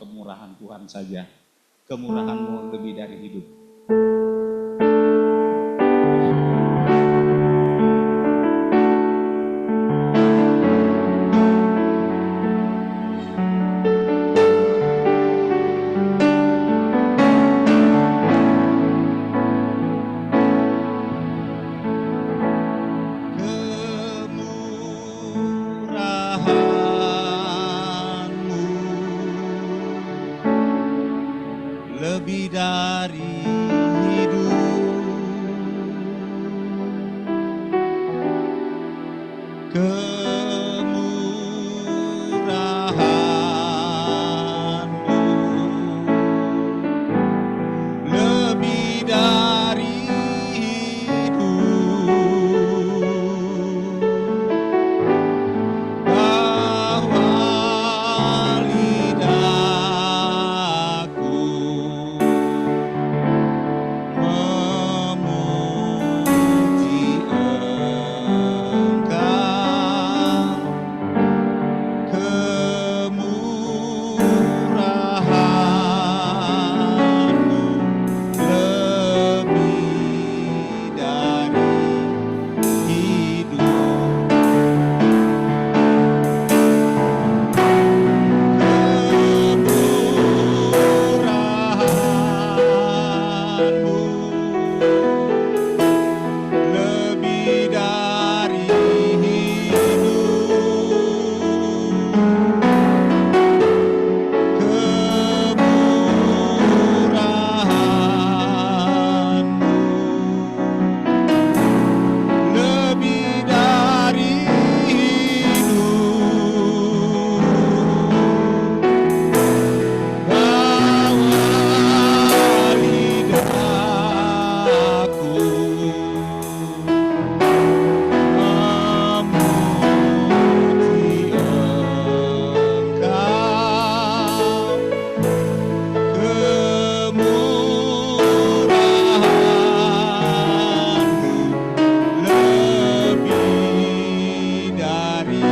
kemurahan Tuhan saja. Kemurahan-Mu lebih dari hidup. Lebih dari hidup, kemurahan-Mu lebih dari hidup, bahwa lidahku memuji Engkau, kemurahan-Mu lebih dari hidup, kemurahan-Mu lebih dari hidup, kemurahan-Mu lebih dari hidup, bahwa lidahku memuji Engkau, kemurahan-Mu lebih dari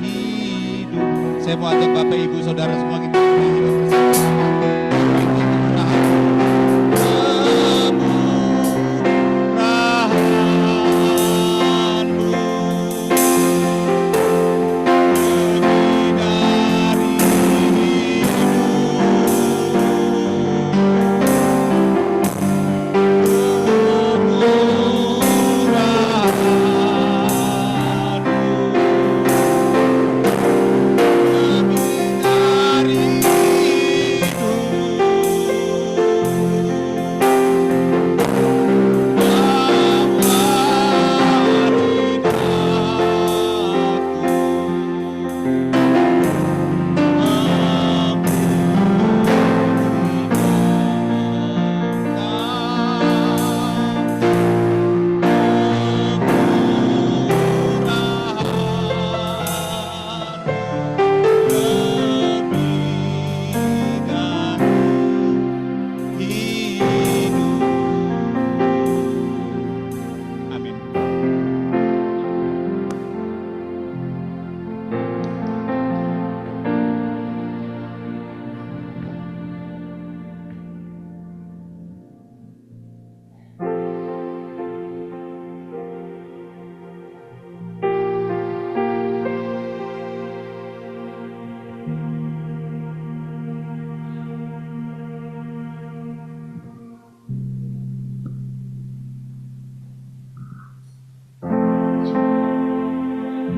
hidup. Saya mau ajak Bapak Ibu Saudara semua kita bernyanyi bersama. Kemurahan-Mu lebih dari Amin.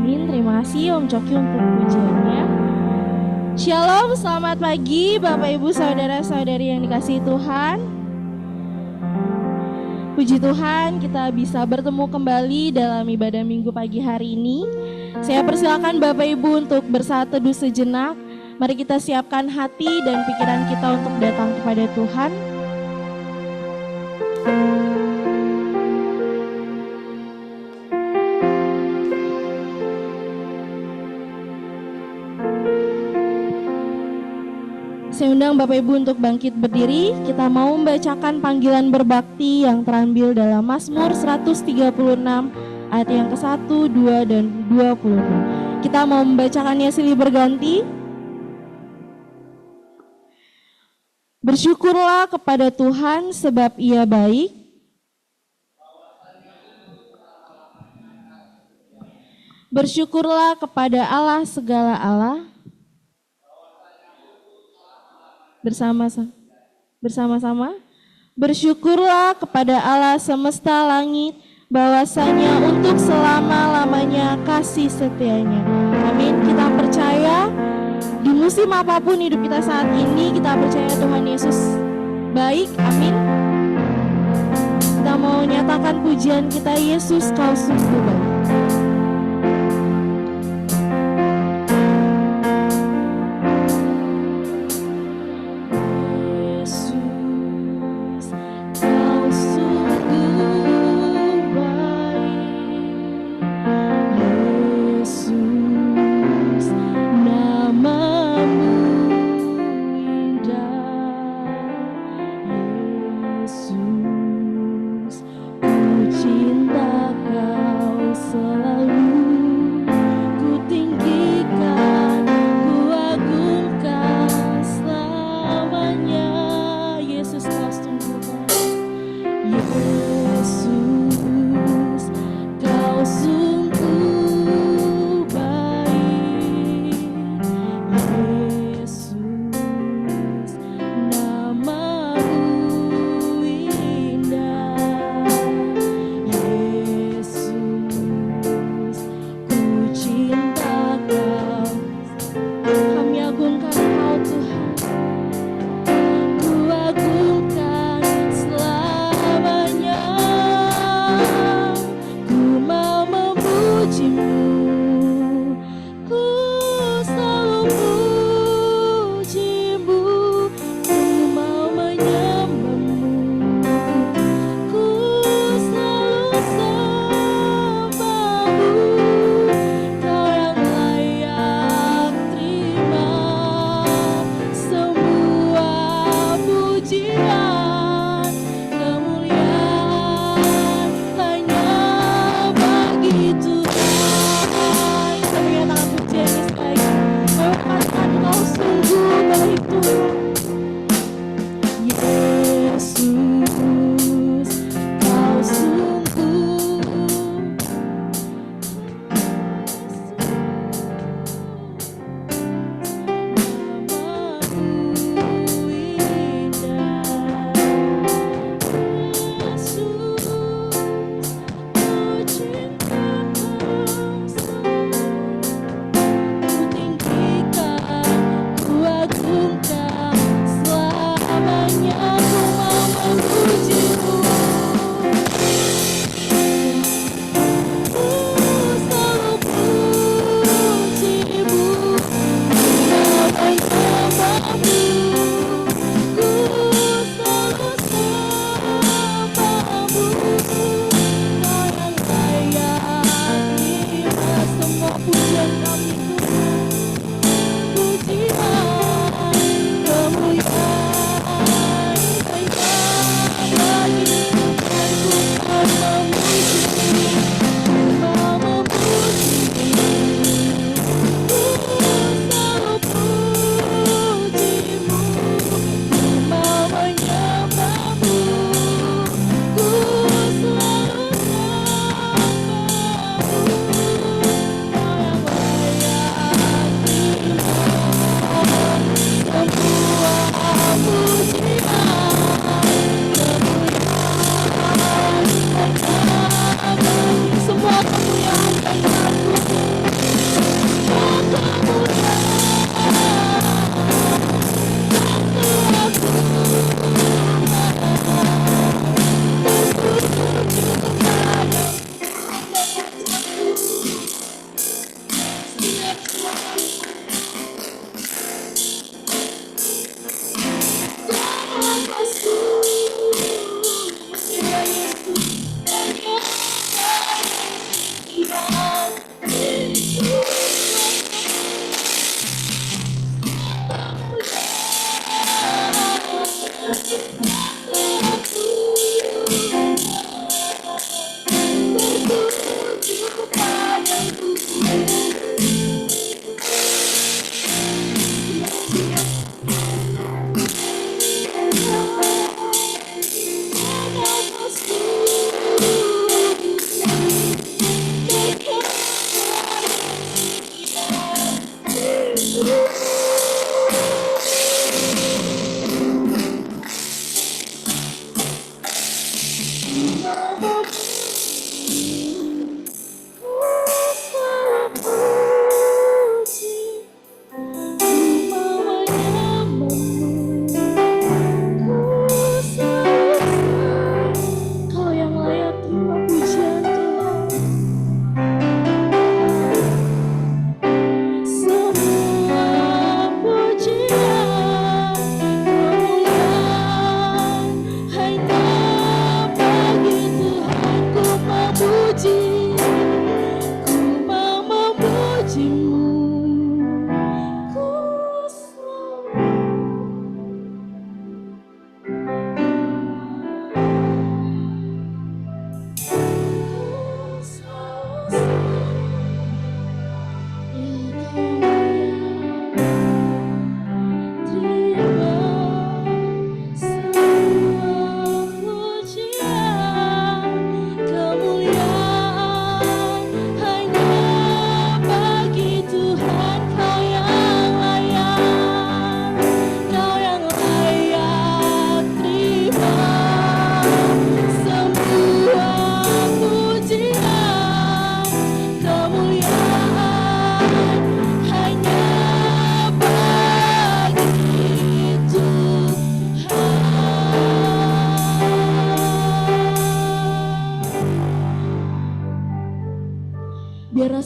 Amin, terima kasih Om Coki untuk pujiannya. Shalom, selamat pagi Bapak Ibu Saudara-saudari yang dikasihi Tuhan. Puji Tuhan kita bisa bertemu kembali dalam ibadah minggu pagi hari ini. Saya persilakan Bapak Ibu untuk bersaat teduh sejenak. Mari kita siapkan hati dan pikiran kita untuk datang kepada Tuhan. Saya undang Bapak Ibu untuk bangkit berdiri. Kita mau membacakan panggilan berbakti yang terambil dalam Mazmur 136 ayat yang ke-1, 2, dan 20. Kita mau membacakannya silih berganti. Bersyukurlah kepada Tuhan sebab Ia baik. Bersyukurlah kepada Allah segala Allah. Bersama-sama. Bersyukurlah kepada Allah semesta langit, bahwasanya untuk selama-lamanya kasih setianya. Amin. Kita percaya di musim apapun hidup kita saat ini, kita percaya Tuhan Yesus baik. Amin. Kita mau nyatakan pujian kita, Yesus kau sungguh baik. Yesus, ku cinta kau selalu.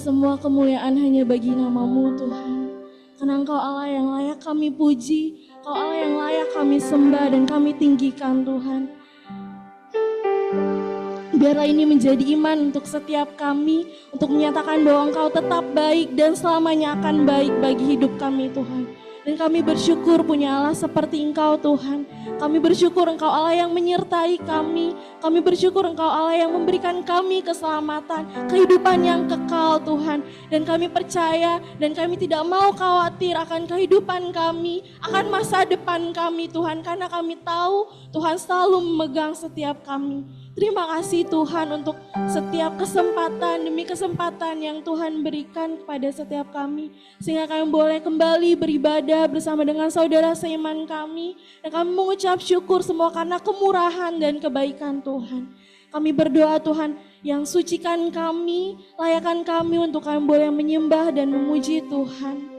semua kemuliaan hanya bagi nama-Mu Tuhan. Karena Engkau Allah yang layak kami puji, Engkau Allah yang layak kami sembah dan kami tinggikan Tuhan. Biarlah ini menjadi iman untuk setiap kami, untuk menyatakan bahwa Engkau tetap baik dan selamanya akan baik bagi hidup kami Tuhan. Dan kami bersyukur punya Allah seperti Engkau Tuhan. Kami bersyukur Engkau Allah yang menyertai kami. Kami bersyukur Engkau Allah yang memberikan kami keselamatan, kehidupan yang kekal Tuhan. Dan kami percaya dan kami tidak mau khawatir akan kehidupan kami, akan masa depan kami Tuhan. Karena kami tahu Tuhan selalu memegang setiap kami. Terima kasih Tuhan untuk setiap kesempatan demi kesempatan yang Tuhan berikan kepada setiap kami. Sehingga kami boleh kembali beribadah bersama dengan saudara seiman kami. Dan kami mengucap syukur semua karena kemurahan dan kebaikan Tuhan. Kami berdoa Tuhan yang sucikan kami, layakan kami untuk kami boleh menyembah dan memuji Tuhan.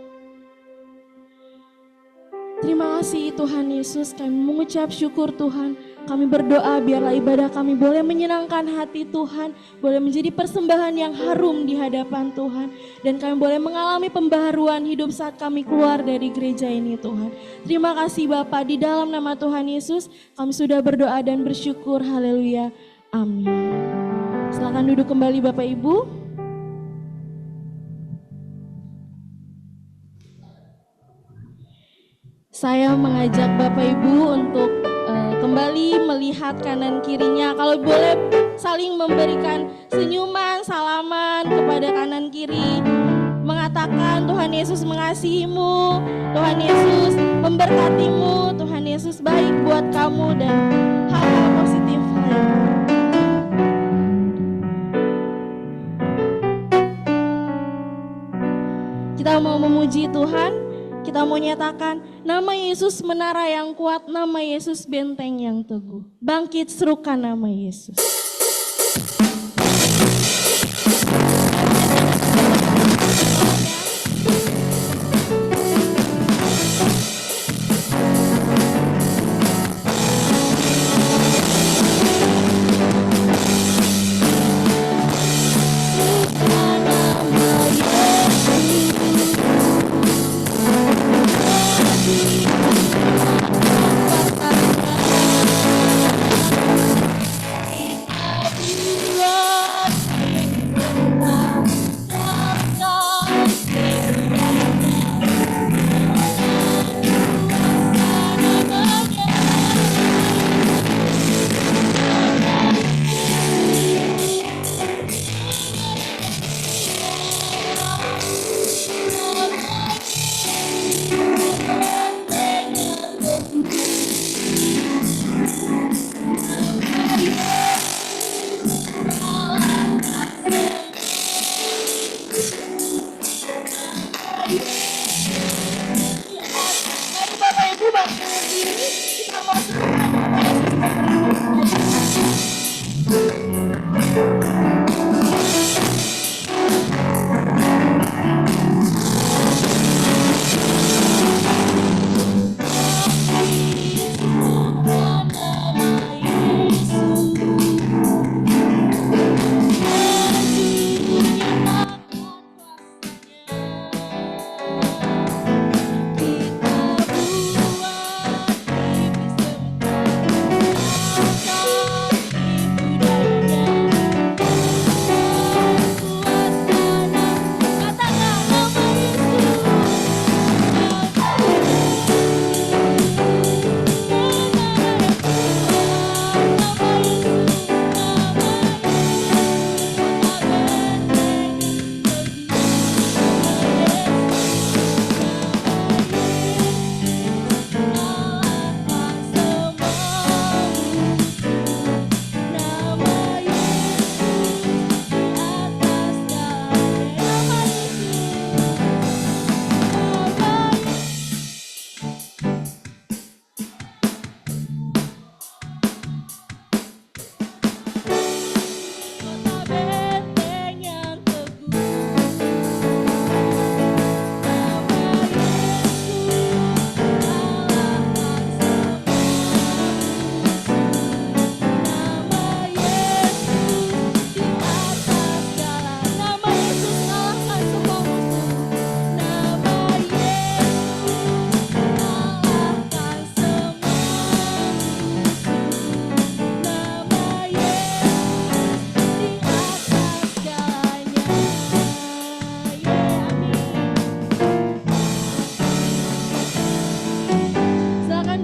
Terima kasih Tuhan Yesus, kami mengucap syukur Tuhan. Kami berdoa biarlah ibadah kami boleh menyenangkan hati Tuhan, boleh menjadi persembahan yang harum di hadapan Tuhan. Dan kami boleh mengalami pembaharuan hidup saat kami keluar dari gereja ini Tuhan. Terima kasih Bapa, di dalam nama Tuhan Yesus kami sudah berdoa dan bersyukur, haleluya, amin. Silakan duduk kembali Bapak Ibu. Saya mengajak Bapak Ibu untuk kembali melihat kanan kirinya. Kalau boleh saling memberikan senyuman, salaman kepada kanan kiri. Mengatakan Tuhan Yesus mengasihimu, Tuhan Yesus memberkatimu, Tuhan Yesus baik buat kamu dan hal-hal positif lainnya. Kita mau memuji Tuhan. Kita mau nyatakan nama Yesus menara yang kuat, nama Yesus benteng yang teguh. Bangkit serukan nama Yesus.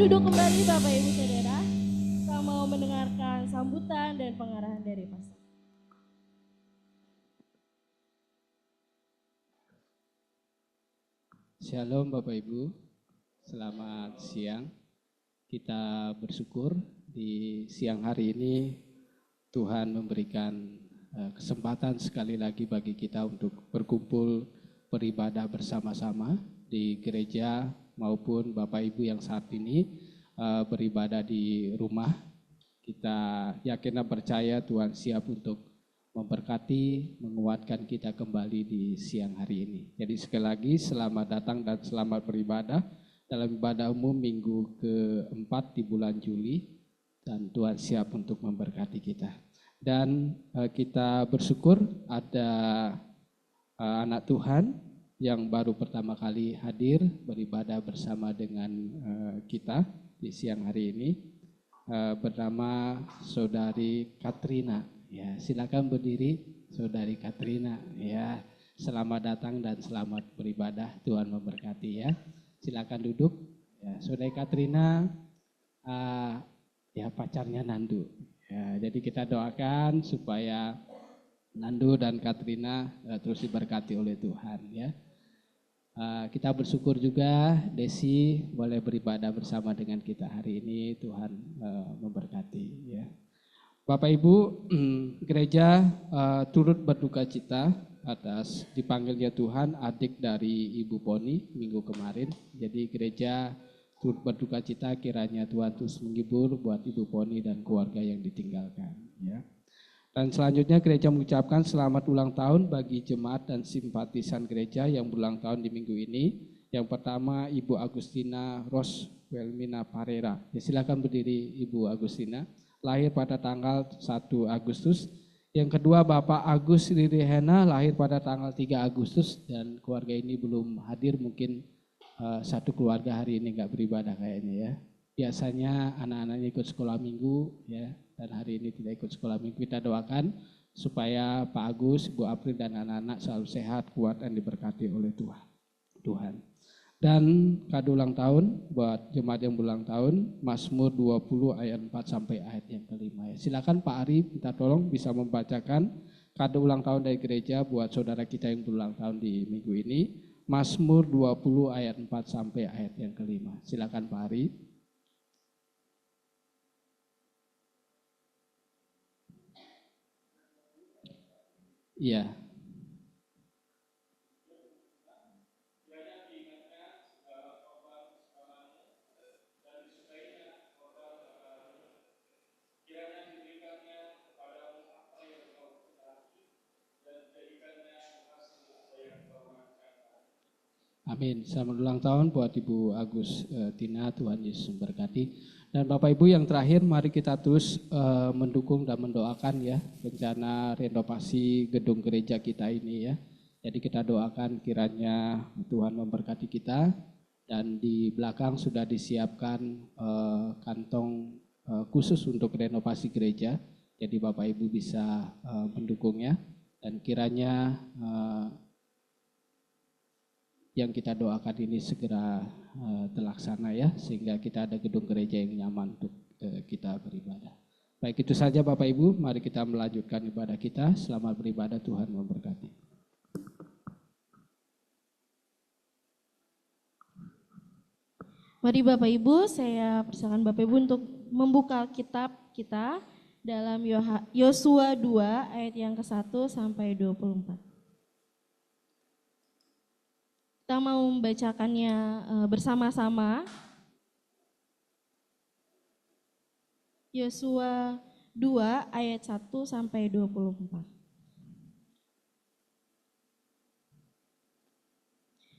duduk kembali Bapak Ibu Saudara. Kita mau mendengarkan sambutan dan pengarahan dari pastor. Shalom Bapak Ibu, selamat siang. Kita bersyukur di siang hari ini Tuhan memberikan kesempatan sekali lagi bagi kita untuk berkumpul beribadah bersama-sama di gereja maupun Bapak Ibu yang saat ini beribadah di rumah. Kita yakin dan percaya Tuhan siap untuk memberkati, menguatkan kita kembali di siang hari ini. Jadi sekali lagi selamat datang dan selamat beribadah dalam ibadah umum minggu keempat di bulan Juli, dan Tuhan siap untuk memberkati kita. Dan kita bersyukur ada anak Tuhan yang baru pertama kali hadir beribadah bersama dengan kita di siang hari ini, bernama Saudari Katrina. Ya, silakan berdiri Saudari Katrina. Ya, selamat datang dan selamat beribadah. Tuhan memberkati ya. Silakan duduk. Ya, Saudari Katrina ya pacarnya Nandu. Ya, jadi kita doakan supaya Nandu dan Katrina terus diberkati oleh Tuhan ya. Kita bersyukur juga Desi boleh beribadah bersama dengan kita hari ini. Tuhan memberkati ya. Bapak Ibu, gereja turut berduka cita atas dipanggilnya Tuhan adik dari Ibu Poni minggu kemarin. Jadi gereja turut berduka cita, kiranya Tuhan terus menghibur buat Ibu Poni dan keluarga yang ditinggalkan. Ya. Dan selanjutnya gereja mengucapkan selamat ulang tahun bagi jemaat dan simpatisan gereja yang berulang tahun di minggu ini. Yang pertama Ibu Agustina Ros Welmina Parera. Ya, silakan berdiri Ibu Agustina. Lahir pada tanggal 1 Agustus. Yang kedua Bapak Agus Ririhena lahir pada tanggal 3 Agustus dan keluarga ini belum hadir, mungkin satu keluarga hari ini nggak beribadah kayaknya ya. Biasanya anak-anaknya ikut sekolah minggu ya, dan hari ini tidak ikut sekolah minggu. Kita doakan supaya Pak Agus, Bu April dan anak-anak selalu sehat, kuat dan diberkati oleh Tuhan. Dan kado ulang tahun buat jemaat yang berulang tahun, Mazmur 20 ayat 4 sampai ayat yang kelima. Ya. Silakan Pak Ari, minta tolong bisa membacakan kado ulang tahun dari gereja buat saudara kita yang berulang tahun di minggu ini. Mazmur 20 ayat 4 sampai ayat yang kelima. Silakan Pak Ari. Iya. Amin. Selamat ulang tahun buat Ibu Agus Tina, Tuhan Yesus memberkati. Dan Bapak Ibu yang terakhir, mari kita terus mendukung dan mendoakan ya rencana renovasi gedung gereja kita ini ya. Jadi kita doakan kiranya Tuhan memberkati kita, dan di belakang sudah disiapkan kantong khusus untuk renovasi gereja. Jadi Bapak Ibu bisa mendukungnya, dan kiranya yang kita doakan ini segera terlaksana ya, sehingga kita ada gedung gereja yang nyaman untuk kita beribadah. Baik, itu saja Bapak Ibu, mari kita melanjutkan ibadah kita. Selamat beribadah, Tuhan memberkati. Mari Bapak Ibu, saya persilakan Bapak Ibu untuk membuka kitab kita dalam Yosua 2 ayat yang ke-1 sampai 24. Kita mau membacakannya bersama-sama. Yosua 2 ayat 1 sampai 24.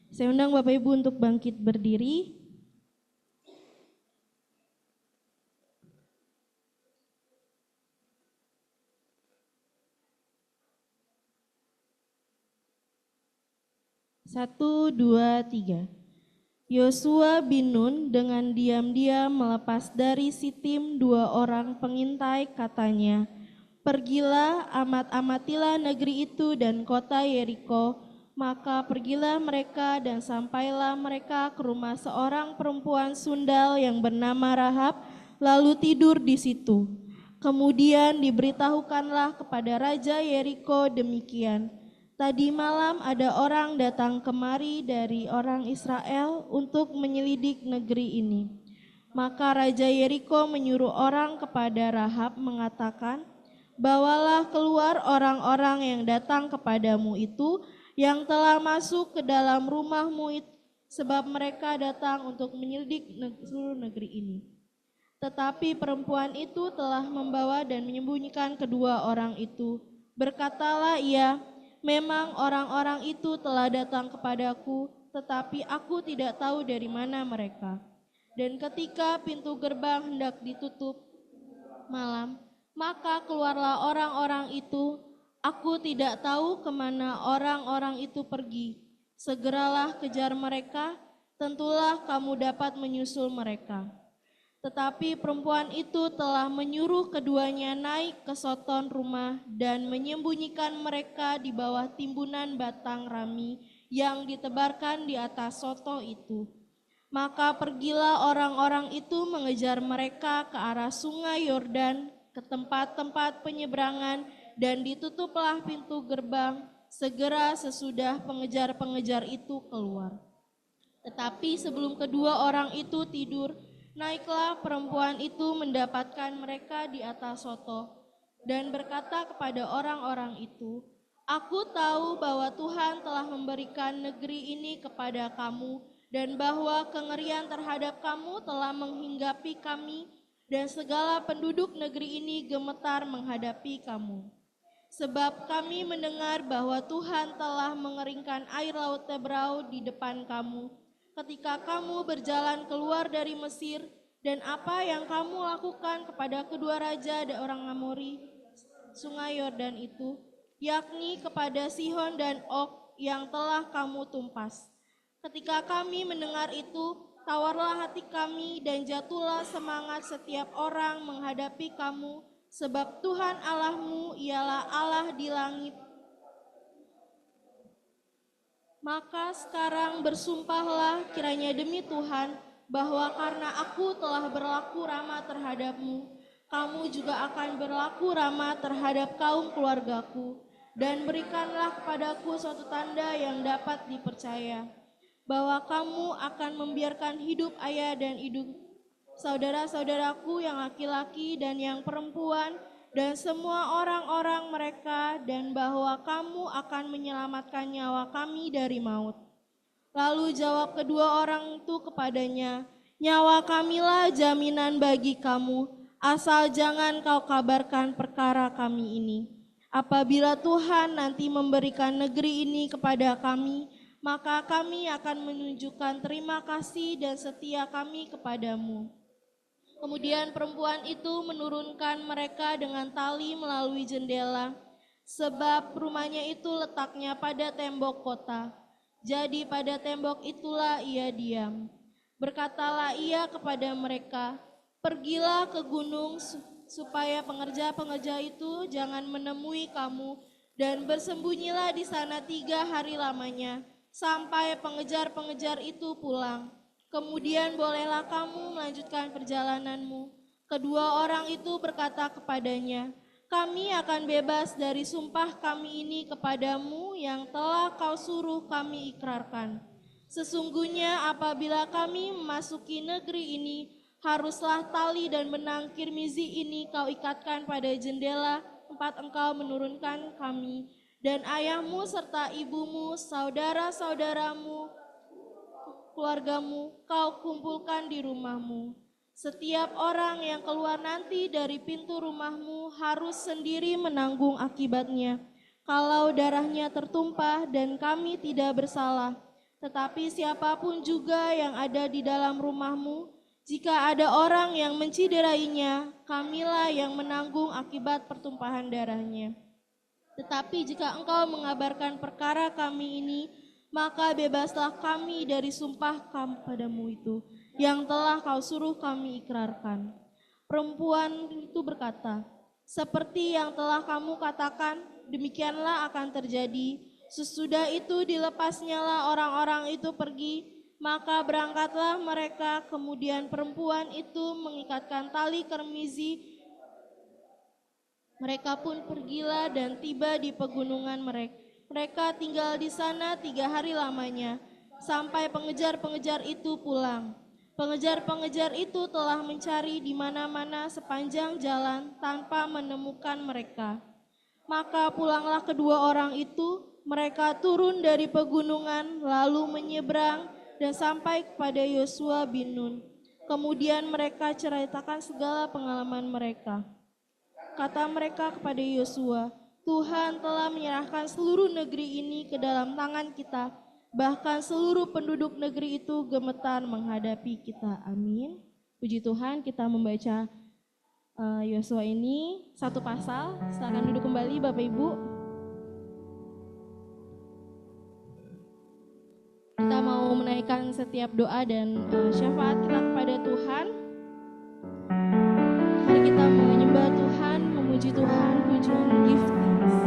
Saya undang Bapak Ibu untuk bangkit berdiri. Satu, dua, tiga. Yosua bin Nun dengan diam-diam melepas dari Sitim 2 orang pengintai, katanya, "Pergilah, amat-amatilah negeri itu dan kota Yeriko, Maka pergilah mereka dan sampailah mereka ke rumah seorang perempuan sundal yang bernama Rahab, lalu tidur di situ. Kemudian diberitahukanlah kepada Raja Yeriko demikian. Tadi malam ada orang datang kemari dari orang Israel untuk menyelidik negeri ini. Maka Raja Yeriko menyuruh orang kepada Rahab mengatakan, bawalah keluar orang-orang yang datang kepadamu itu, yang telah masuk ke dalam rumahmu itu, sebab mereka datang untuk menyelidik seluruh negeri ini. Tetapi perempuan itu telah membawa dan menyembunyikan kedua orang itu. Berkatalah ia, memang orang-orang itu telah datang kepadaku, tetapi aku tidak tahu dari mana mereka. Dan ketika pintu gerbang hendak ditutup malam, maka keluarlah orang-orang itu. Aku tidak tahu kemana orang-orang itu pergi. Segeralah kejar mereka, tentulah kamu dapat menyusul mereka. Tetapi perempuan itu telah menyuruh keduanya naik ke soton rumah dan menyembunyikan mereka di bawah timbunan batang rami yang ditebarkan di atas soto itu. Maka pergilah orang-orang itu mengejar mereka ke arah sungai Yordan, ke tempat-tempat penyeberangan, dan ditutuplah pintu gerbang segera sesudah pengejar-pengejar itu keluar. Tetapi sebelum kedua orang itu tidur, naiklah perempuan itu mendapatkan mereka di atas soto dan berkata kepada orang-orang itu, aku tahu bahwa Tuhan telah memberikan negeri ini kepada kamu dan bahwa kengerian terhadap kamu telah menghinggapi kami dan segala penduduk negeri ini gemetar menghadapi kamu. Sebab kami mendengar bahwa Tuhan telah mengeringkan air laut Tebrau di depan kamu ketika kamu berjalan keluar dari Mesir, dan apa yang kamu lakukan kepada kedua raja dan orang Amori sungai Yordan itu, yakni kepada Sihon dan Og yang telah kamu tumpas. Ketika kami mendengar itu, tawarlah hati kami dan jatuhlah semangat setiap orang menghadapi kamu, sebab Tuhan Allahmu ialah Allah di langit. Maka sekarang bersumpahlah kiranya demi Tuhan, bahwa karena aku telah berlaku ramah terhadapmu, kamu juga akan berlaku ramah terhadap kaum keluargaku, dan berikanlah kepadaku suatu tanda yang dapat dipercaya, bahwa kamu akan membiarkan hidup ayah dan hidup saudara-saudaraku yang laki-laki dan yang perempuan, dan semua orang-orang mereka, dan bahwa kamu akan menyelamatkan nyawa kami dari maut. Lalu jawab kedua orang itu kepadanya, nyawa kamilah jaminan bagi kamu, asal jangan kau kabarkan perkara kami ini. Apabila Tuhan nanti memberikan negeri ini kepada kami, maka kami akan menunjukkan terima kasih dan setia kami kepadamu. Kemudian perempuan itu menurunkan mereka dengan tali melalui jendela, sebab rumahnya itu letaknya pada tembok kota. Jadi pada tembok itulah ia diam. Berkatalah ia kepada mereka, pergilah ke gunung supaya pengerja-pengerja itu jangan menemui kamu, dan bersembunyilah di sana 3 hari lamanya, sampai pengejar-pengejar itu pulang. Kemudian bolehlah kamu melanjutkan perjalananmu. Kedua orang itu berkata kepadanya, kami akan bebas dari sumpah kami ini kepadamu yang telah kau suruh kami ikrarkan. Sesungguhnya apabila kami memasuki negeri ini, haruslah tali dan benang kirmizi ini kau ikatkan pada jendela tempat engkau menurunkan kami, dan ayahmu serta ibumu, saudara-saudaramu, keluargamu kau kumpulkan di rumahmu. Setiap orang yang keluar nanti dari pintu rumahmu harus sendiri menanggung akibatnya. Kalau darahnya tertumpah dan kami tidak bersalah, tetapi siapapun juga yang ada di dalam rumahmu, jika ada orang yang menciderainya, kamilah yang menanggung akibat pertumpahan darahnya. Tetapi jika engkau mengabarkan perkara kami ini, maka bebaslah kami dari sumpah kami padamu itu, yang telah kau suruh kami ikrarkan. Perempuan itu berkata, seperti yang telah kamu katakan, demikianlah akan terjadi, Sesudah itu dilepasnyalah orang-orang itu pergi, maka berangkatlah mereka. Kemudian perempuan itu mengikatkan tali kermizi. Mereka pun pergilah dan tiba di pegunungan mereka. Mereka tinggal di sana 3 hari lamanya, sampai pengejar-pengejar itu pulang. Pengejar-pengejar itu telah mencari di mana-mana sepanjang jalan tanpa menemukan mereka. Maka pulanglah kedua orang itu, mereka turun dari pegunungan lalu menyeberang dan sampai kepada Yosua bin Nun. Kemudian mereka ceritakan segala pengalaman mereka. Kata mereka kepada Yosua, Tuhan telah menyerahkan seluruh negeri ini ke dalam tangan kita, bahkan seluruh penduduk negeri itu gemetar menghadapi kita. Amin. Puji Tuhan, kita membaca Yosua ini satu pasal. Silakan duduk kembali Bapak Ibu. Kita mau menaikkan setiap doa dan syafaat kita kepada Tuhan. Mari kita menyembah Tuhan, memuji Tuhan, pujian give thanks.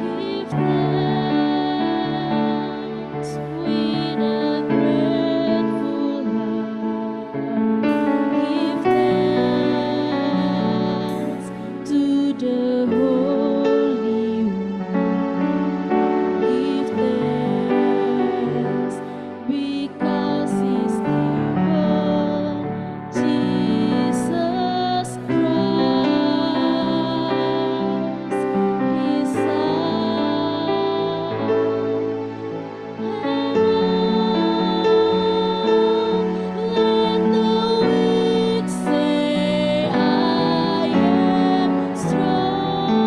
Give thanks with a grateful heart. Give thanks to the Holy One. Give thanks because He's given Jesus Christ, His Son. And let the weak say, I am strong.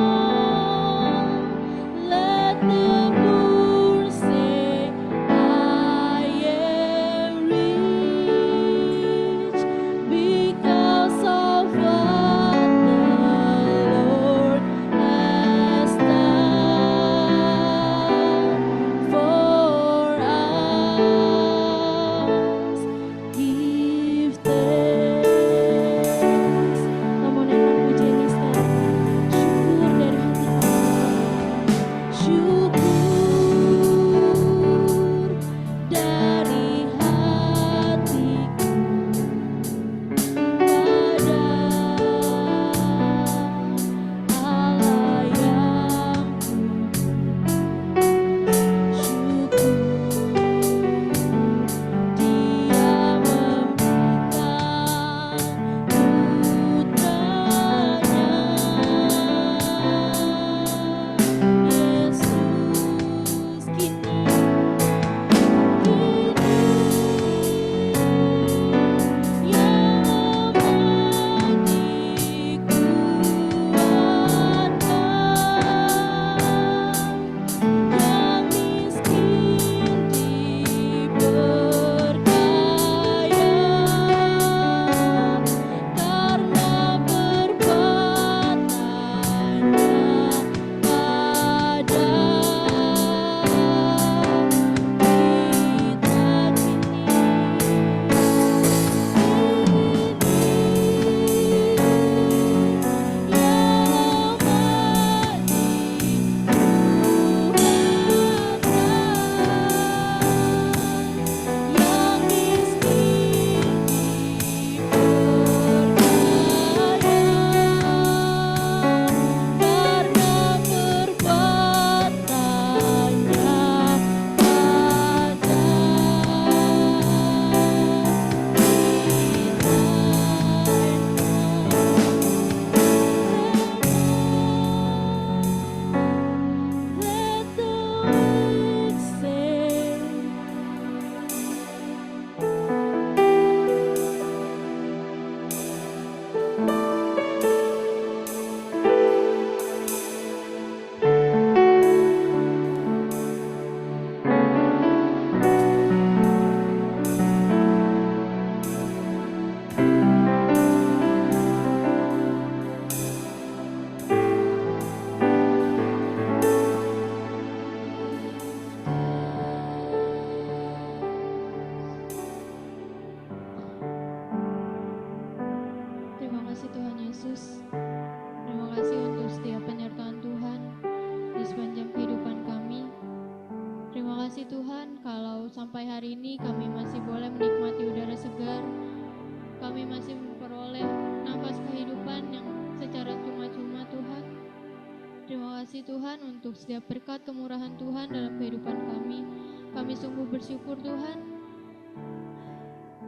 kasih Tuhan untuk setiap berkat kemurahan Tuhan dalam kehidupan kami. Kami sungguh bersyukur Tuhan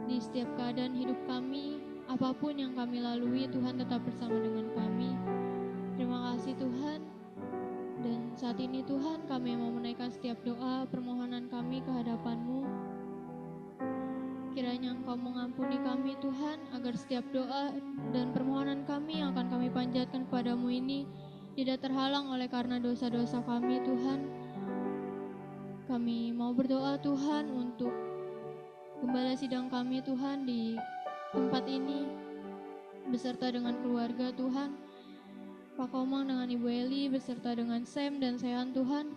di setiap keadaan hidup kami, apapun yang kami lalui, Tuhan tetap bersama dengan kami. Terima kasih Tuhan. Dan saat ini Tuhan, kami mau menaikkan setiap doa permohonan kami ke hadapan-Mu. Kiranya Engkau mengampuni kami Tuhan, agar setiap doa dan permohonan kami yang akan kami panjatkan kepadamu ini tidak terhalang oleh karena dosa-dosa kami Tuhan. Kami mau berdoa Tuhan untuk gembala sidang kami Tuhan di tempat ini, beserta dengan keluarga Tuhan, Pak Komang dengan Ibu Eli, beserta dengan Sam dan Sehan Tuhan.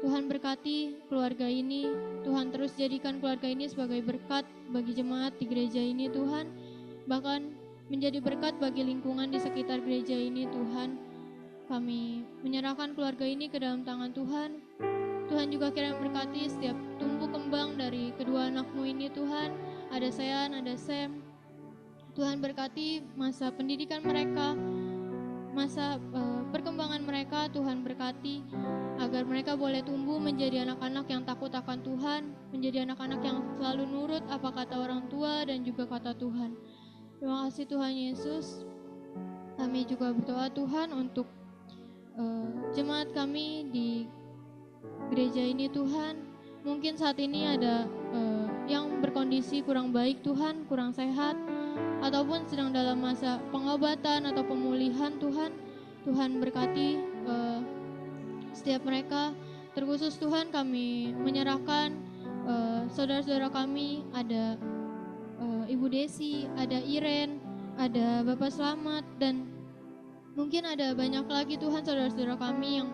Tuhan berkati keluarga ini, Tuhan terus jadikan keluarga ini sebagai berkat bagi jemaat di gereja ini Tuhan, bahkan menjadi berkat bagi lingkungan di sekitar gereja ini Tuhan. Kami menyerahkan keluarga ini ke dalam tangan Tuhan. Tuhan juga kiranya berkati setiap tumbuh kembang dari kedua anakmu ini Tuhan, ada Sean, ada Sam. Tuhan berkati masa pendidikan mereka, masa perkembangan mereka. Tuhan berkati agar mereka boleh tumbuh menjadi anak-anak yang takut akan Tuhan, menjadi anak-anak yang selalu nurut apa kata orang tua dan juga kata Tuhan. Terima kasih Tuhan Yesus. Kami juga berdoa Tuhan untuk jemaat kami di gereja ini Tuhan. Mungkin saat ini ada yang berkondisi kurang baik Tuhan, kurang sehat, ataupun sedang dalam masa pengobatan atau pemulihan Tuhan. Tuhan berkati setiap mereka. Terkhusus Tuhan kami menyerahkan saudara-saudara kami, ada Ibu Desi, ada Iren, ada Bapak Slamet, dan mungkin ada banyak lagi Tuhan saudara-saudara kami yang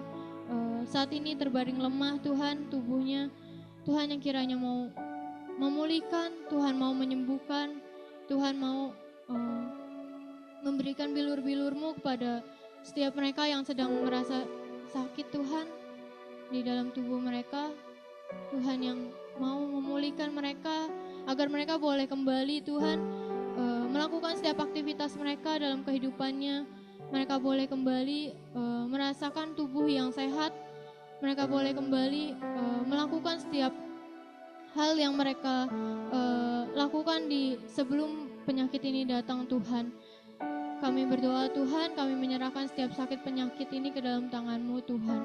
saat ini terbaring lemah Tuhan tubuhnya. Tuhan yang kiranya mau memulihkan, Tuhan mau menyembuhkan, Tuhan mau memberikan bilur-bilur-Mu kepada setiap mereka yang sedang merasa sakit Tuhan di dalam tubuh mereka. Tuhan yang mau memulihkan mereka agar mereka boleh kembali Tuhan melakukan setiap aktivitas mereka dalam kehidupannya. Mereka boleh kembali merasakan tubuh yang sehat. Mereka boleh kembali melakukan setiap hal yang mereka lakukan di sebelum penyakit ini datang Tuhan. Kami berdoa Tuhan, kami menyerahkan setiap sakit penyakit ini ke dalam tangan-Mu Tuhan.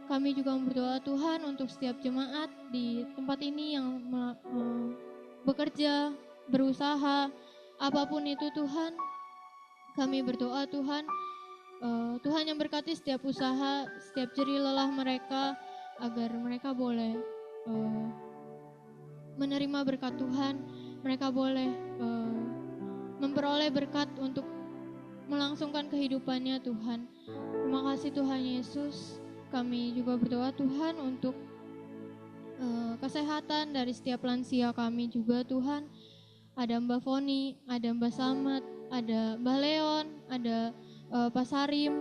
Kami juga berdoa Tuhan untuk setiap jemaat di tempat ini yang bekerja, berusaha, apapun itu Tuhan. Kami berdoa Tuhan, Tuhan yang berkati setiap usaha, setiap jerih lelah mereka, agar mereka boleh menerima berkat Tuhan. Mereka boleh memperoleh berkat untuk melangsungkan kehidupannya Tuhan. Terima kasih Tuhan Yesus. Kami juga berdoa Tuhan untuk kesehatan dari setiap lansia kami juga Tuhan. Ada Mbak Foni, ada Mbak Slamet, ada Mbak Leon, ada Pak Sarim,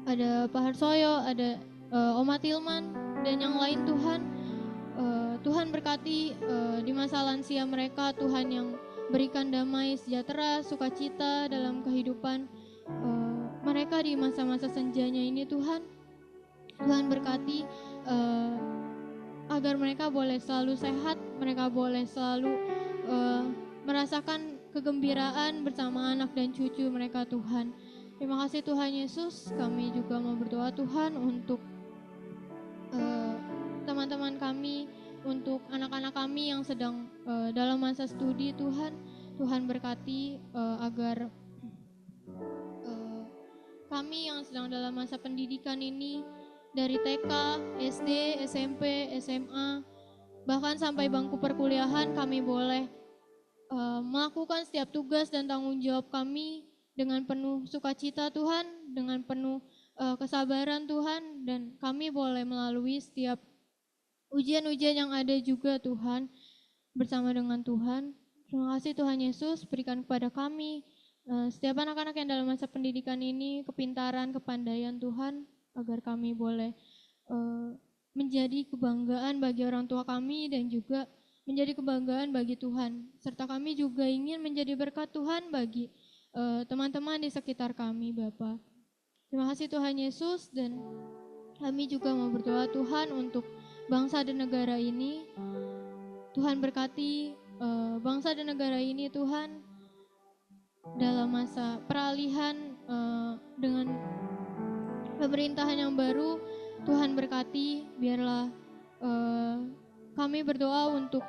ada Pak Harsoyo, ada Oma Tilman, dan yang lain Tuhan. Tuhan berkati di masa lansia mereka, Tuhan yang berikan damai, sejahtera, sukacita dalam kehidupan mereka di masa-masa senjanya ini Tuhan. Tuhan berkati agar mereka boleh selalu sehat, mereka boleh selalu merasakan kegembiraan bersama anak dan cucu mereka Tuhan. Terima kasih Tuhan Yesus. Kami juga mau berdoa Tuhan untuk teman-teman kami, untuk anak-anak kami yang sedang dalam masa studi Tuhan. Tuhan berkati agar kami yang sedang dalam masa pendidikan ini, dari TK, SD, SMP, SMA, bahkan sampai bangku perkuliahan, kami boleh melakukan setiap tugas dan tanggung jawab kami dengan penuh sukacita Tuhan, dengan penuh kesabaran Tuhan, dan kami boleh melalui setiap ujian-ujian yang ada juga Tuhan, bersama dengan Tuhan. Terima kasih Tuhan Yesus, berikan kepada kami setiap anak-anak yang dalam masa pendidikan ini kepintaran, kepandaian Tuhan, agar kami boleh menjadi kebanggaan bagi orang tua kami dan juga menjadi kebanggaan bagi Tuhan. Serta kami juga ingin menjadi berkat Tuhan bagi teman-teman di sekitar kami, Bapa. Terima kasih Tuhan Yesus, dan kami juga mau berdoa Tuhan untuk bangsa dan negara ini. Tuhan berkati bangsa dan negara ini Tuhan dalam masa peralihan dengan pemerintahan yang baru. Tuhan berkati, biarlah kami berdoa untuk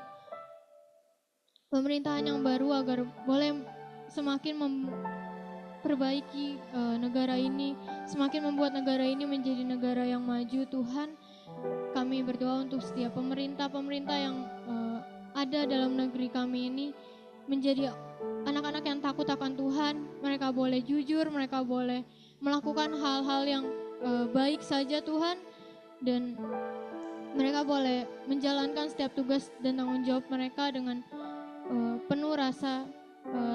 pemerintahan yang baru agar boleh semakin memperbaiki negara ini, semakin membuat negara ini menjadi negara yang maju. Tuhan, kami berdoa untuk setiap pemerintah yang ada dalam negeri kami ini menjadi anak-anak yang takut akan Tuhan. Mereka boleh jujur, mereka boleh melakukan hal-hal yang baik saja Tuhan, dan mereka boleh menjalankan setiap tugas dan tanggung jawab mereka dengan penuh rasa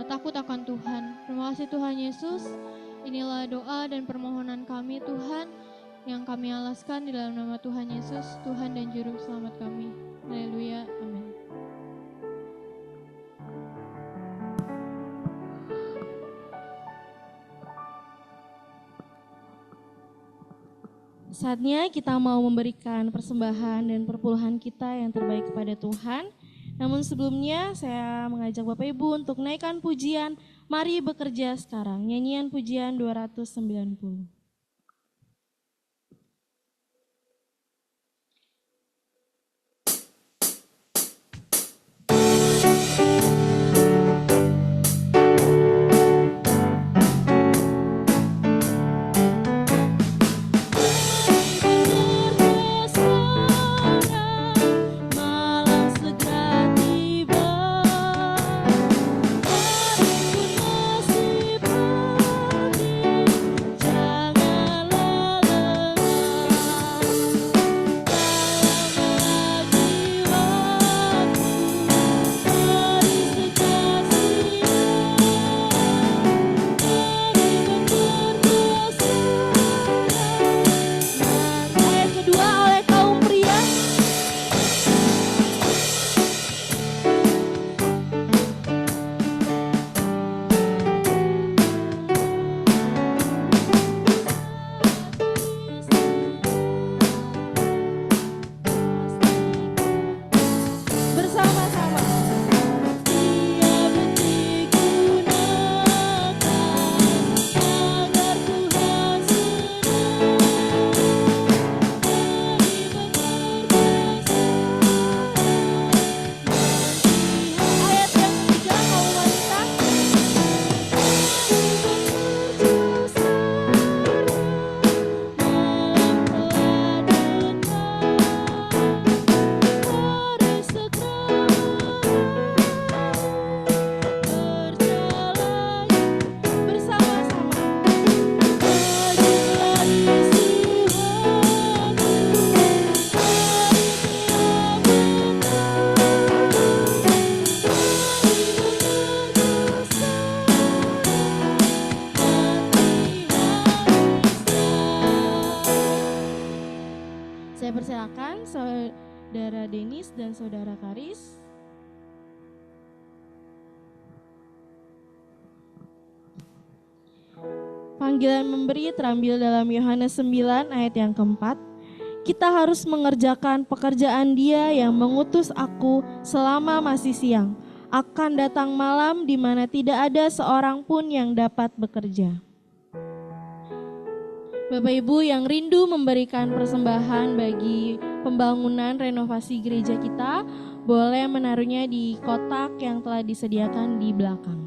takut akan Tuhan. Terima kasih Tuhan Yesus. Inilah doa dan permohonan kami Tuhan, yang kami alaskan di dalam nama Tuhan Yesus, Tuhan dan Juru Selamat kami. Haleluya, amin. Saatnya kita mau memberikan persembahan dan perpuluhan kita yang terbaik kepada Tuhan. Namun sebelumnya saya mengajak Bapak Ibu untuk naikkan pujian Mari Bekerja Sekarang, nyanyian pujian 290. Saya persilakan Saudara Denis dan Saudara Karis. Panggilan memberi terambil dalam Yohanes 9 ayat yang keempat. Kita harus mengerjakan pekerjaan Dia yang mengutus aku selama masih siang. Akan datang malam di mana tidak ada seorang pun yang dapat bekerja. Bapak Ibu yang rindu memberikan persembahan bagi pembangunan renovasi gereja kita, boleh menaruhnya di kotak yang telah disediakan di belakang.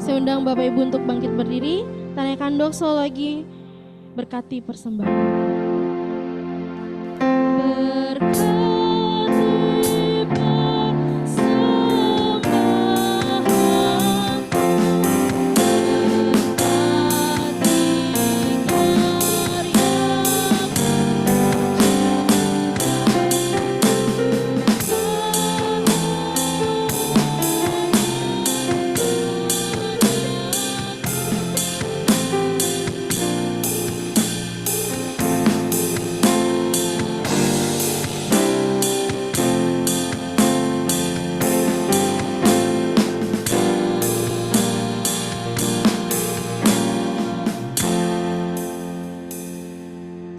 Saya undang Bapak Ibu untuk bangkit berdiri, tanakan doksologi, berkati persembahan.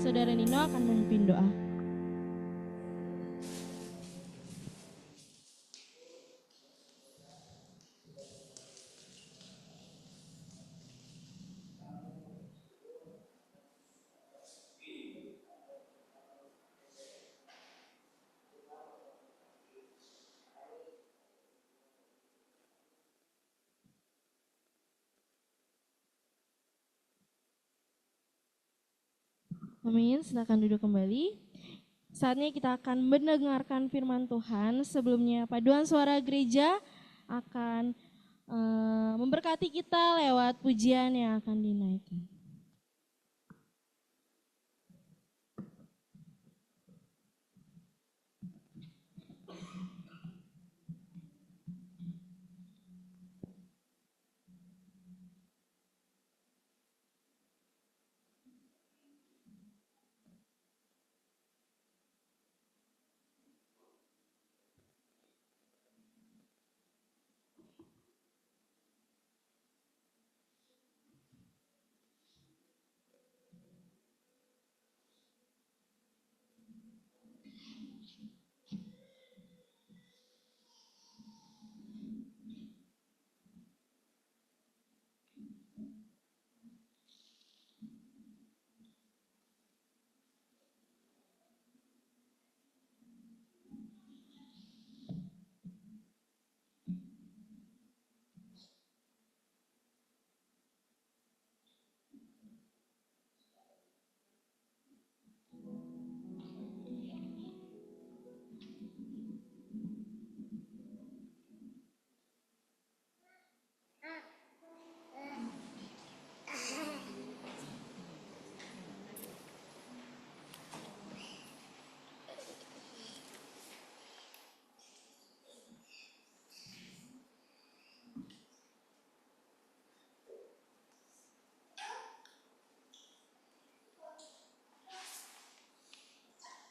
Saudara Nino akan memimpin doa. Amin, silakan duduk kembali. Saatnya kita akan mendengarkan firman Tuhan. Sebelumnya paduan suara gereja akan memberkati kita lewat pujian yang akan dinaikkan.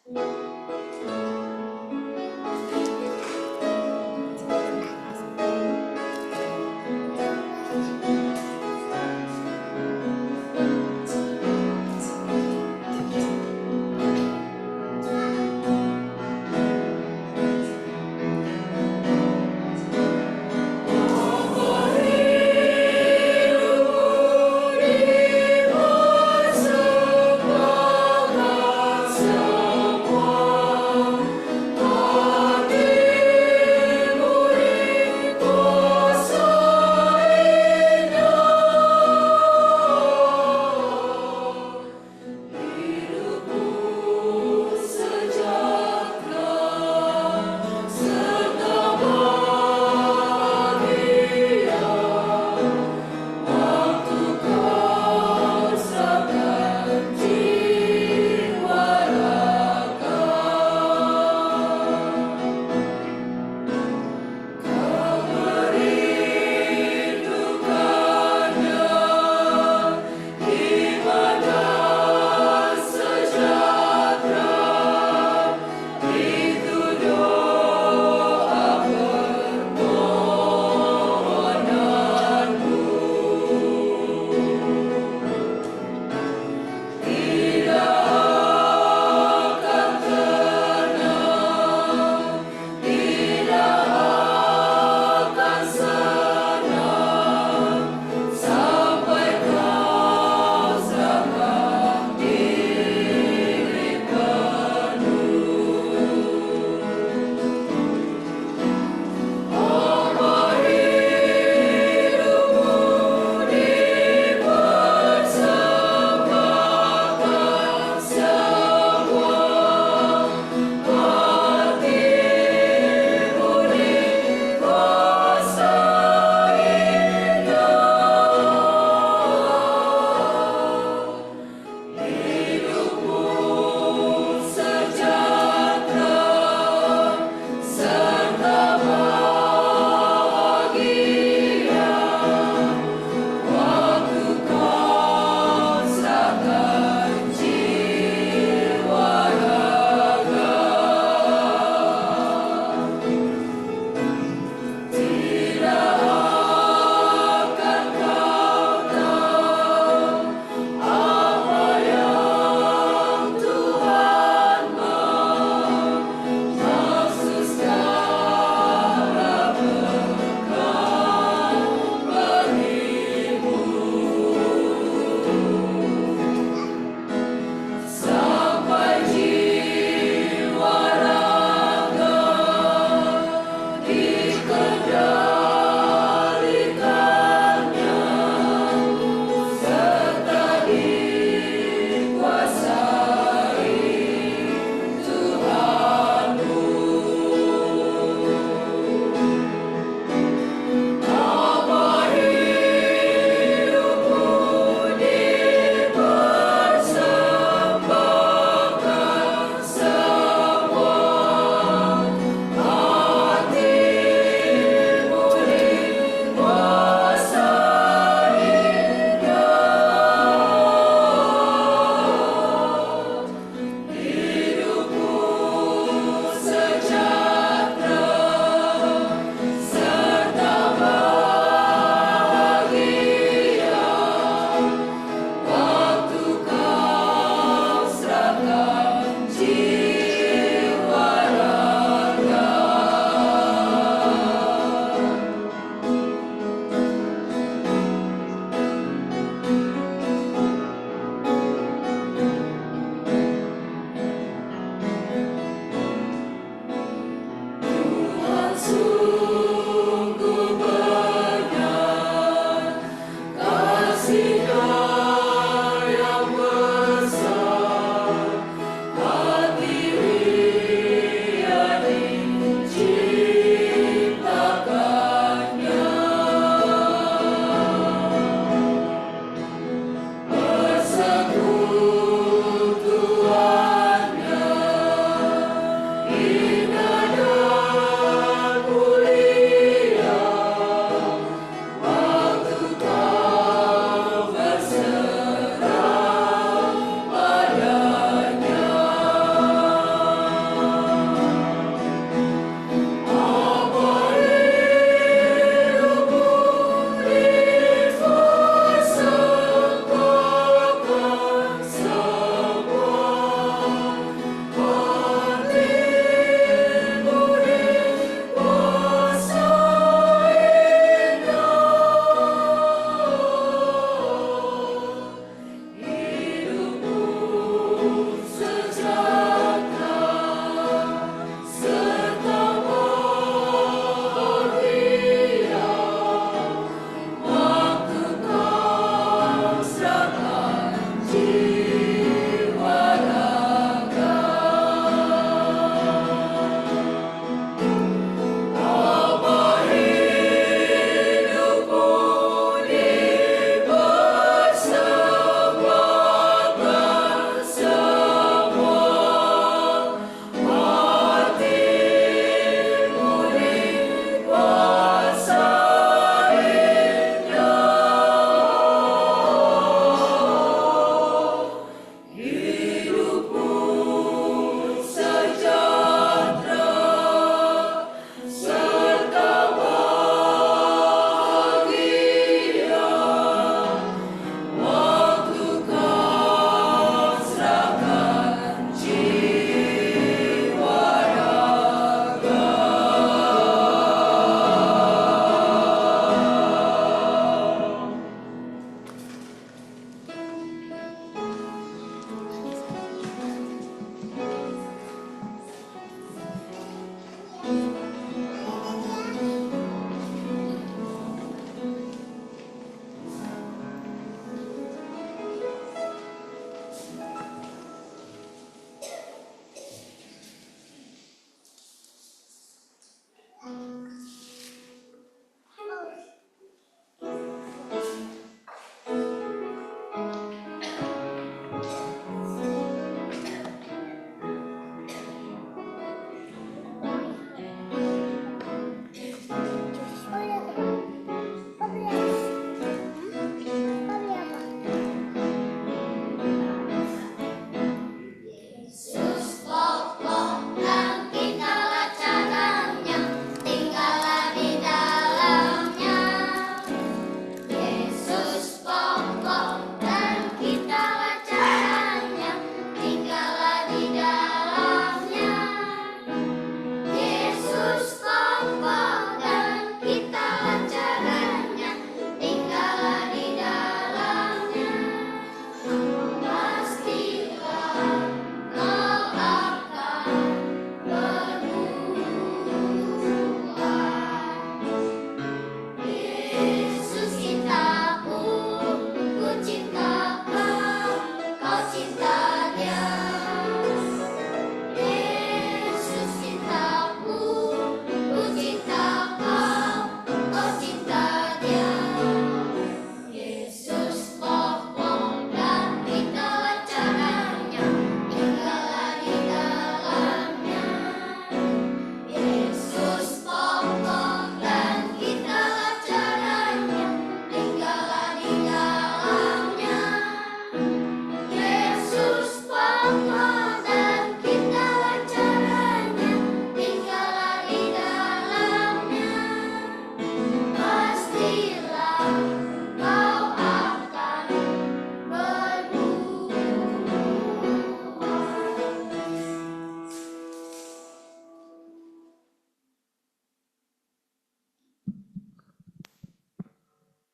Semua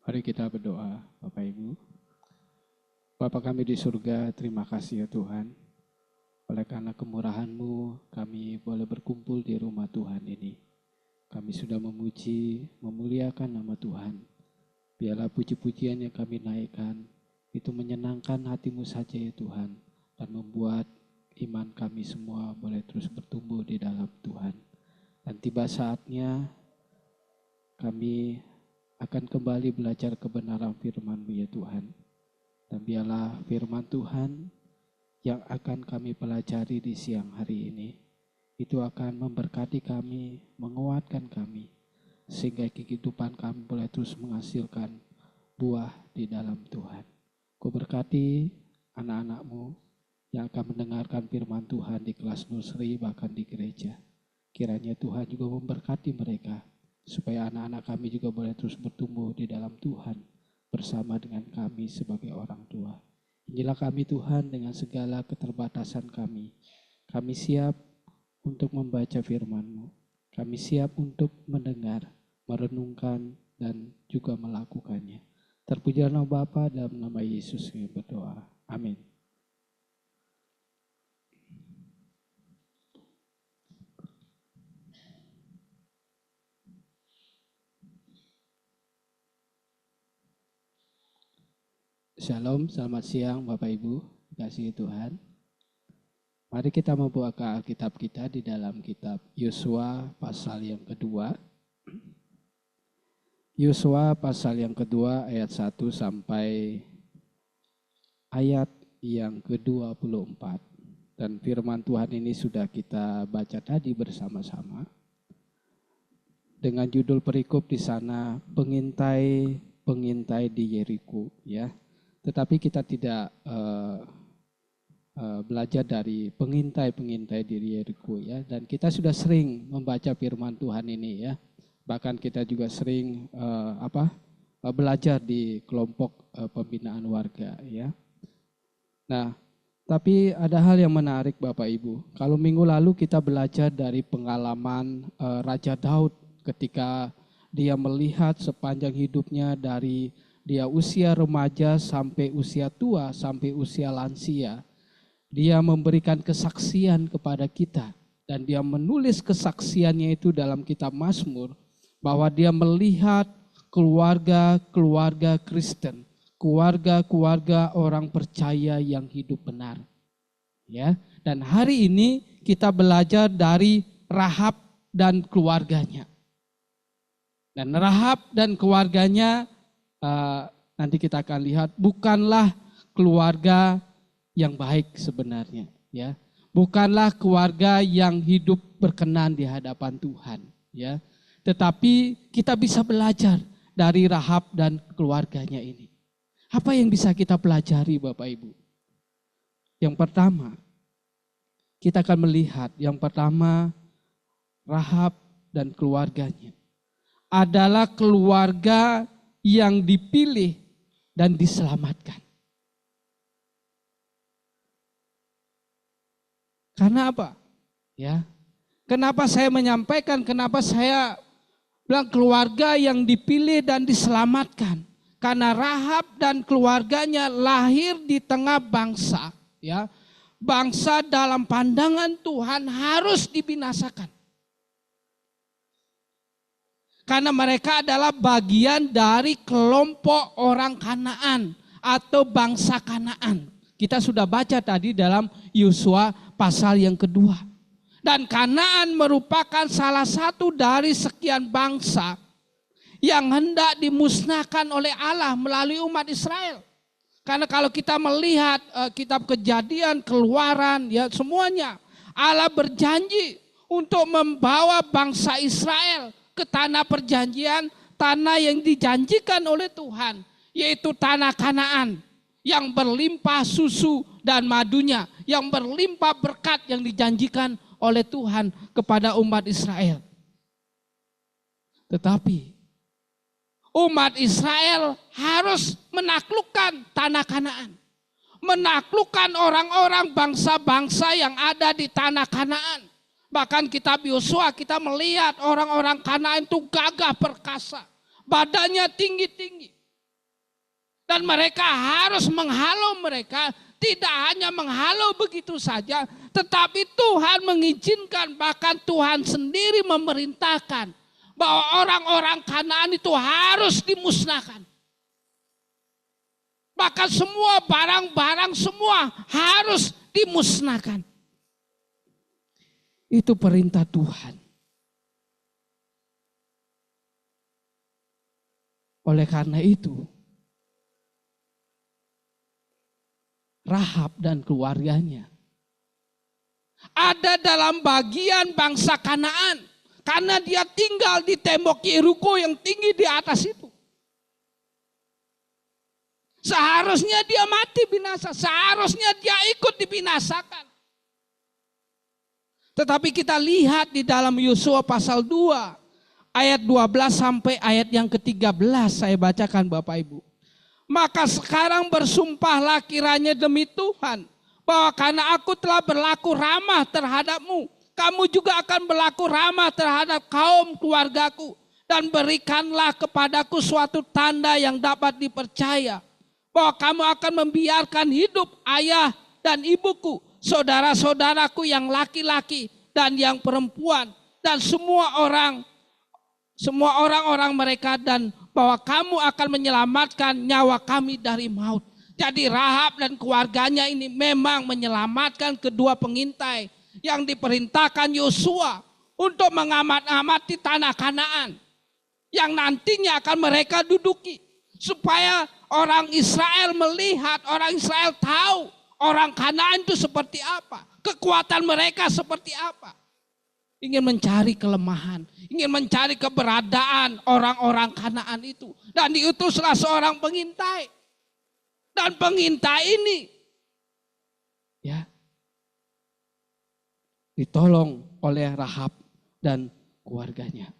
Mari kita berdoa, Bapak Ibu. Bapa kami di surga, terima kasih ya Tuhan. Oleh karena kemurahan-Mu, kami boleh berkumpul di rumah Tuhan ini. Kami sudah memuji, memuliakan nama Tuhan. Biarlah puji-pujian yang kami naikkan, itu menyenangkan hati-Mu saja ya Tuhan. Dan membuat iman kami semua boleh terus bertumbuh di dalam Tuhan. Dan tiba saatnya kami akan kembali belajar kebenaran firman-Mu ya Tuhan. Dan biarlah firman Tuhan yang akan kami pelajari di siang hari ini, itu akan memberkati kami, menguatkan kami, sehingga kehidupan kami boleh terus menghasilkan buah di dalam Tuhan. Ku berkati anak-anak-Mu yang akan mendengarkan firman Tuhan di kelas nursery bahkan di gereja. Kiranya Tuhan juga memberkati mereka, supaya anak-anak kami juga boleh terus bertumbuh di dalam Tuhan bersama dengan kami sebagai orang tua. Inilah kami Tuhan dengan segala keterbatasan kami. Kami siap untuk membaca firman-Mu. Kami siap untuk mendengar, merenungkan, dan juga melakukannya. Terpujilah nama Bapa dalam nama Yesus kami berdoa. Amin. Shalom, selamat siang Bapak Ibu, kasih Tuhan. Mari kita membuka Alkitab kita di dalam kitab Yosua pasal yang kedua. Yosua pasal yang kedua ayat 1 sampai ayat yang ke-24. Dan firman Tuhan ini sudah kita baca tadi bersama-sama. Dengan judul perikop di sana, pengintai di Yeriko, ya. Tetapi kita tidak belajar dari pengintai di Yeriko, ya. Dan kita sudah sering membaca firman Tuhan ini, ya. Bahkan kita juga sering belajar di kelompok pembinaan warga, ya. Nah, tapi ada hal yang menarik Bapak Ibu. Kalau minggu lalu kita belajar dari pengalaman Raja Daud ketika dia melihat sepanjang hidupnya dari dia usia remaja sampai usia tua, sampai usia lansia. Dia memberikan kesaksian kepada kita. Dan dia menulis kesaksiannya itu dalam kitab Mazmur. Bahwa dia melihat keluarga-keluarga Kristen. Keluarga-keluarga orang percaya yang hidup benar. Ya. Dan hari ini kita belajar dari Rahab dan keluarganya. Dan Rahab dan keluarganya nanti kita akan lihat bukanlah keluarga yang baik sebenarnya, ya. Bukanlah keluarga yang hidup berkenan di hadapan Tuhan, ya. Tetapi kita bisa belajar dari Rahab dan keluarganya ini. Apa yang bisa kita pelajari Bapak Ibu? Yang pertama, kita akan melihat Rahab dan keluarganya adalah keluarga yang dipilih dan diselamatkan. Karena apa? Ya. Kenapa saya menyampaikan, kenapa saya bilang keluarga yang dipilih dan diselamatkan? Karena Rahab dan keluarganya lahir di tengah bangsa, ya. Bangsa dalam pandangan Tuhan harus dibinasakan. Karena mereka adalah bagian dari kelompok orang Kanaan atau bangsa Kanaan. Kita sudah baca tadi dalam Yosua pasal yang kedua. Dan Kanaan merupakan salah satu dari sekian bangsa yang hendak dimusnahkan oleh Allah melalui umat Israel. Karena kalau kita melihat kitab Kejadian, Keluaran, ya semuanya, Allah berjanji untuk membawa bangsa Israel ke tanah perjanjian, tanah yang dijanjikan oleh Tuhan, yaitu tanah Kanaan yang berlimpah susu dan madunya, yang berlimpah berkat yang dijanjikan oleh Tuhan kepada umat Israel. Tetapi umat Israel harus menaklukkan tanah Kanaan, menaklukkan orang-orang bangsa-bangsa yang ada di tanah Kanaan. Bahkan kitab Yosua kita melihat orang-orang Kanaan itu gagah perkasa. Badannya tinggi-tinggi. Dan mereka harus menghalau mereka, tidak hanya menghalau begitu saja, tetapi Tuhan mengizinkan, bahkan Tuhan sendiri memerintahkan bahwa orang-orang Kanaan itu harus dimusnahkan. Bahkan semua barang-barang semua harus dimusnahkan. Itu perintah Tuhan. Oleh karena itu, Rahab dan keluarganya ada dalam bagian bangsa Kanaan. Karena dia tinggal di tembok Yeriko yang tinggi di atas itu. Seharusnya dia mati binasa. Seharusnya dia ikut dibinasakan. Tetapi kita lihat di dalam Yosua pasal 2. Ayat 12 sampai ayat yang ke-13 saya bacakan Bapak Ibu. Maka sekarang bersumpahlah kiranya demi Tuhan, bahwa karena aku telah berlaku ramah terhadapmu, kamu juga akan berlaku ramah terhadap kaum keluargaku. Dan berikanlah kepadaku suatu tanda yang dapat dipercaya, bahwa kamu akan membiarkan hidup ayah dan ibuku, saudara-saudaraku yang laki-laki dan yang perempuan, dan semua orang-orang mereka, dan bahwa kamu akan menyelamatkan nyawa kami dari maut. Jadi Rahab dan keluarganya ini memang menyelamatkan kedua pengintai yang diperintahkan Yosua untuk mengamat-amati tanah Kanaan yang nantinya akan mereka duduki. Supaya orang Israel melihat, orang Israel tahu orang Kanaan itu seperti apa, kekuatan mereka seperti apa. Ingin mencari kelemahan, ingin mencari keberadaan orang-orang Kanaan itu. Dan diutuslah seorang pengintai. Dan pengintai ini ya ditolong oleh Rahab dan keluarganya.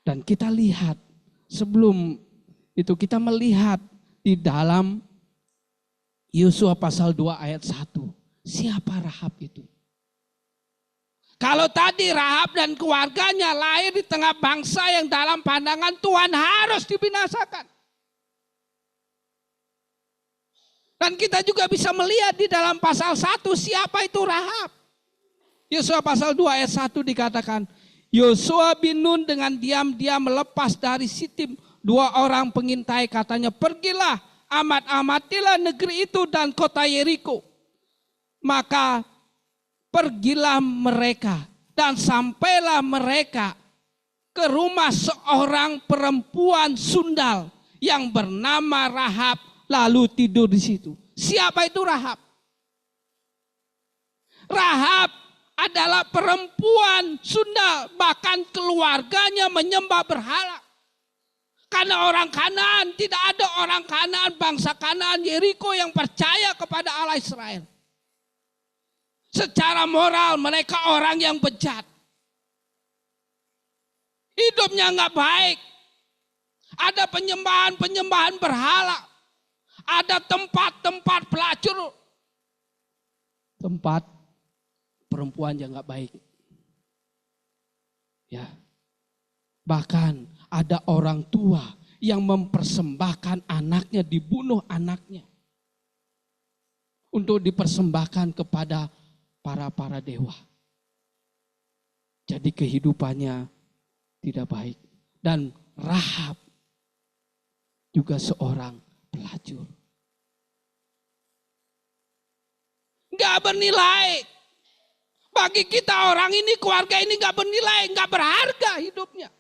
Dan kita lihat sebelum itu kita melihat di dalam Yosua pasal 2 ayat 1. Siapa Rahab itu? Kalau tadi Rahab dan keluarganya lahir di tengah bangsa yang dalam pandangan Tuhan harus dibinasakan. Dan kita juga bisa melihat di dalam pasal 1 siapa itu Rahab. Yosua pasal 2 ayat 1 dikatakan, Yosua bin Nun dengan diam-diam melepas dari Sitim 2 orang pengintai, katanya, pergilah, amat-amatilah negeri itu dan kota Yeriko. Maka pergilah mereka dan sampailah mereka ke rumah seorang perempuan sundal yang bernama Rahab, lalu tidur di situ. Siapa itu Rahab? Rahab adalah perempuan sundal, bahkan keluarganya menyembah berhala. Karena orang Kanaan, tidak ada orang Kanaan, bangsa Kanaan Yeriko yang percaya kepada Allah Israel. Secara moral mereka orang yang bejat. Hidupnya nggak baik. Ada penyembahan berhala. Ada tempat-tempat pelacur. Tempat perempuan yang nggak baik. Ya. Bahkan ada orang tua yang mempersembahkan anaknya, dibunuh anaknya. Untuk dipersembahkan kepada para dewa. Jadi kehidupannya tidak baik. Dan Rahab juga seorang pelacur. Gak bernilai. Bagi kita orang ini, keluarga ini gak bernilai, gak berharga hidupnya.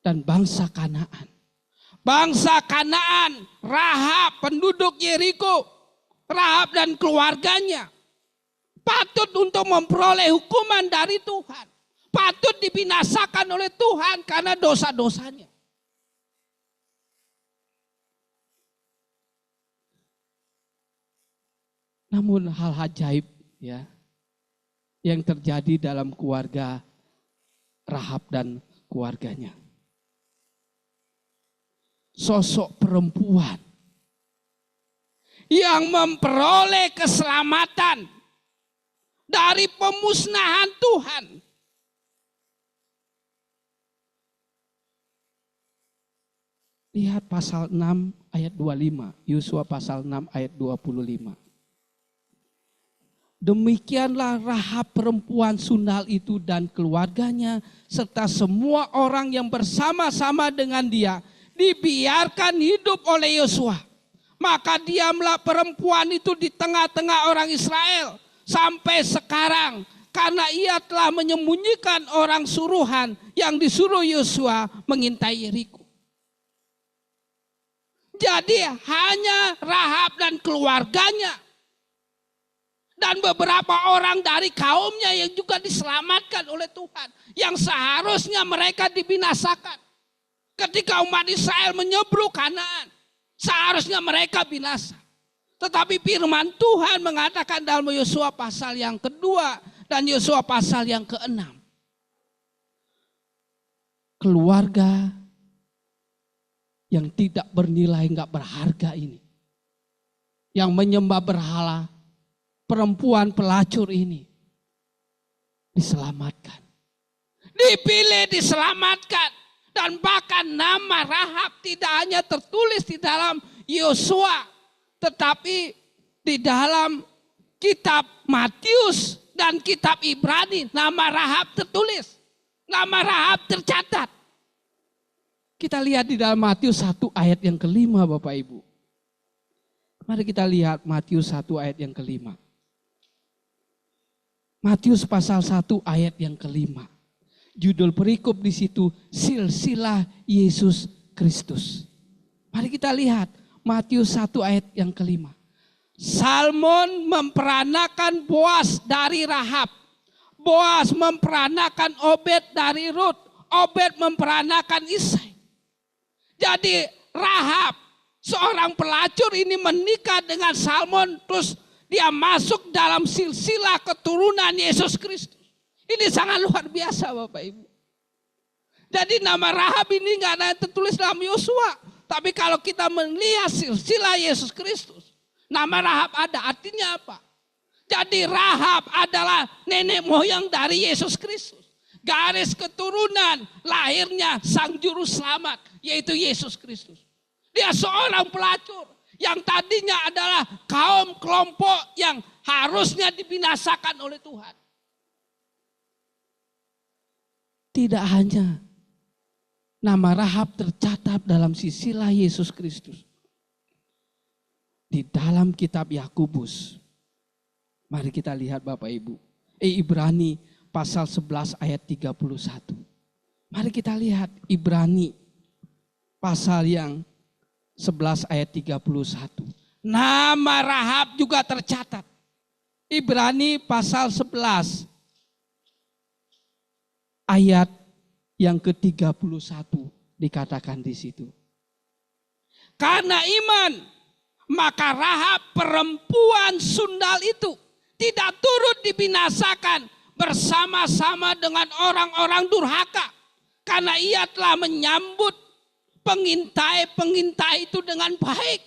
Dan bangsa Kanaan. Bangsa Kanaan, Rahab, penduduk Yeriko, Rahab dan keluarganya patut untuk memperoleh hukuman dari Tuhan. Patut dibinasakan oleh Tuhan karena dosa-dosanya. Namun hal ajaib ya yang terjadi dalam keluarga Rahab dan keluarganya. Sosok perempuan yang memperoleh keselamatan dari pemusnahan Tuhan. Lihat pasal 6 ayat 25, Yosua pasal 6 ayat 25. Demikianlah Rahab perempuan sundal itu dan keluarganya serta semua orang yang bersama-sama dengan dia dibiarkan hidup oleh Yosua. Maka diamlah perempuan itu di tengah-tengah orang Israel sampai sekarang karena ia telah menyembunyikan orang suruhan yang disuruh Yosua mengintai Yeriko. Jadi hanya Rahab dan keluarganya dan beberapa orang dari kaumnya yang juga diselamatkan oleh Tuhan. Yang seharusnya mereka dibinasakan. Ketika umat Israel menyeberang Kanaan, seharusnya mereka binasa. Tetapi firman Tuhan mengatakan dalam Yosua pasal yang kedua dan Yosua pasal yang ke-6. Keluarga yang tidak bernilai, enggak berharga ini. Yang menyembah berhala, perempuan pelacur ini diselamatkan. Dipilih, diselamatkan. Dan bahkan nama Rahab tidak hanya tertulis di dalam Yosua, tetapi di dalam kitab Matius dan kitab Ibrani nama Rahab tertulis. Nama Rahab tercatat. Kita lihat di dalam Matius 1 ayat yang ke-5 Bapak Ibu. Mari kita lihat Matius 1 ayat yang ke-5. Matius pasal 1 ayat yang ke-5. Judul perikop di situ silsilah Yesus Kristus. Mari kita lihat Matius 1 ayat yang ke-5. Salmon memperanakan Boas dari Rahab. Boas memperanakan Obed dari Rut. Obed memperanakan Isai. Jadi Rahab, seorang pelacur ini menikah dengan Salmon, terus dia masuk dalam silsilah keturunan Yesus Kristus. Ini sangat luar biasa Bapak Ibu. Jadi nama Rahab ini nggak ada yang tertulis dalam Yosua. Tapi kalau kita melihat silsilah Yesus Kristus, nama Rahab ada, artinya apa? Jadi Rahab adalah nenek moyang dari Yesus Kristus. Garis keturunan lahirnya sang juru selamat, yaitu Yesus Kristus. Dia seorang pelacur yang tadinya adalah kaum kelompok yang harusnya dibinasakan oleh Tuhan. Tidak hanya nama Rahab tercatat dalam silsilah Yesus Kristus. Di dalam kitab Yakobus. Mari kita lihat Bapak Ibu. Ibrani pasal 11 ayat 31. Mari kita lihat Ibrani pasal yang 11 ayat 31. Nama Rahab juga tercatat. Ibrani pasal 11 ayat yang ke-31 dikatakan di situ. Karena iman, maka Rahab perempuan sundal itu tidak turut dibinasakan bersama-sama dengan orang-orang durhaka. Karena ia telah menyambut pengintai-pengintai itu dengan baik.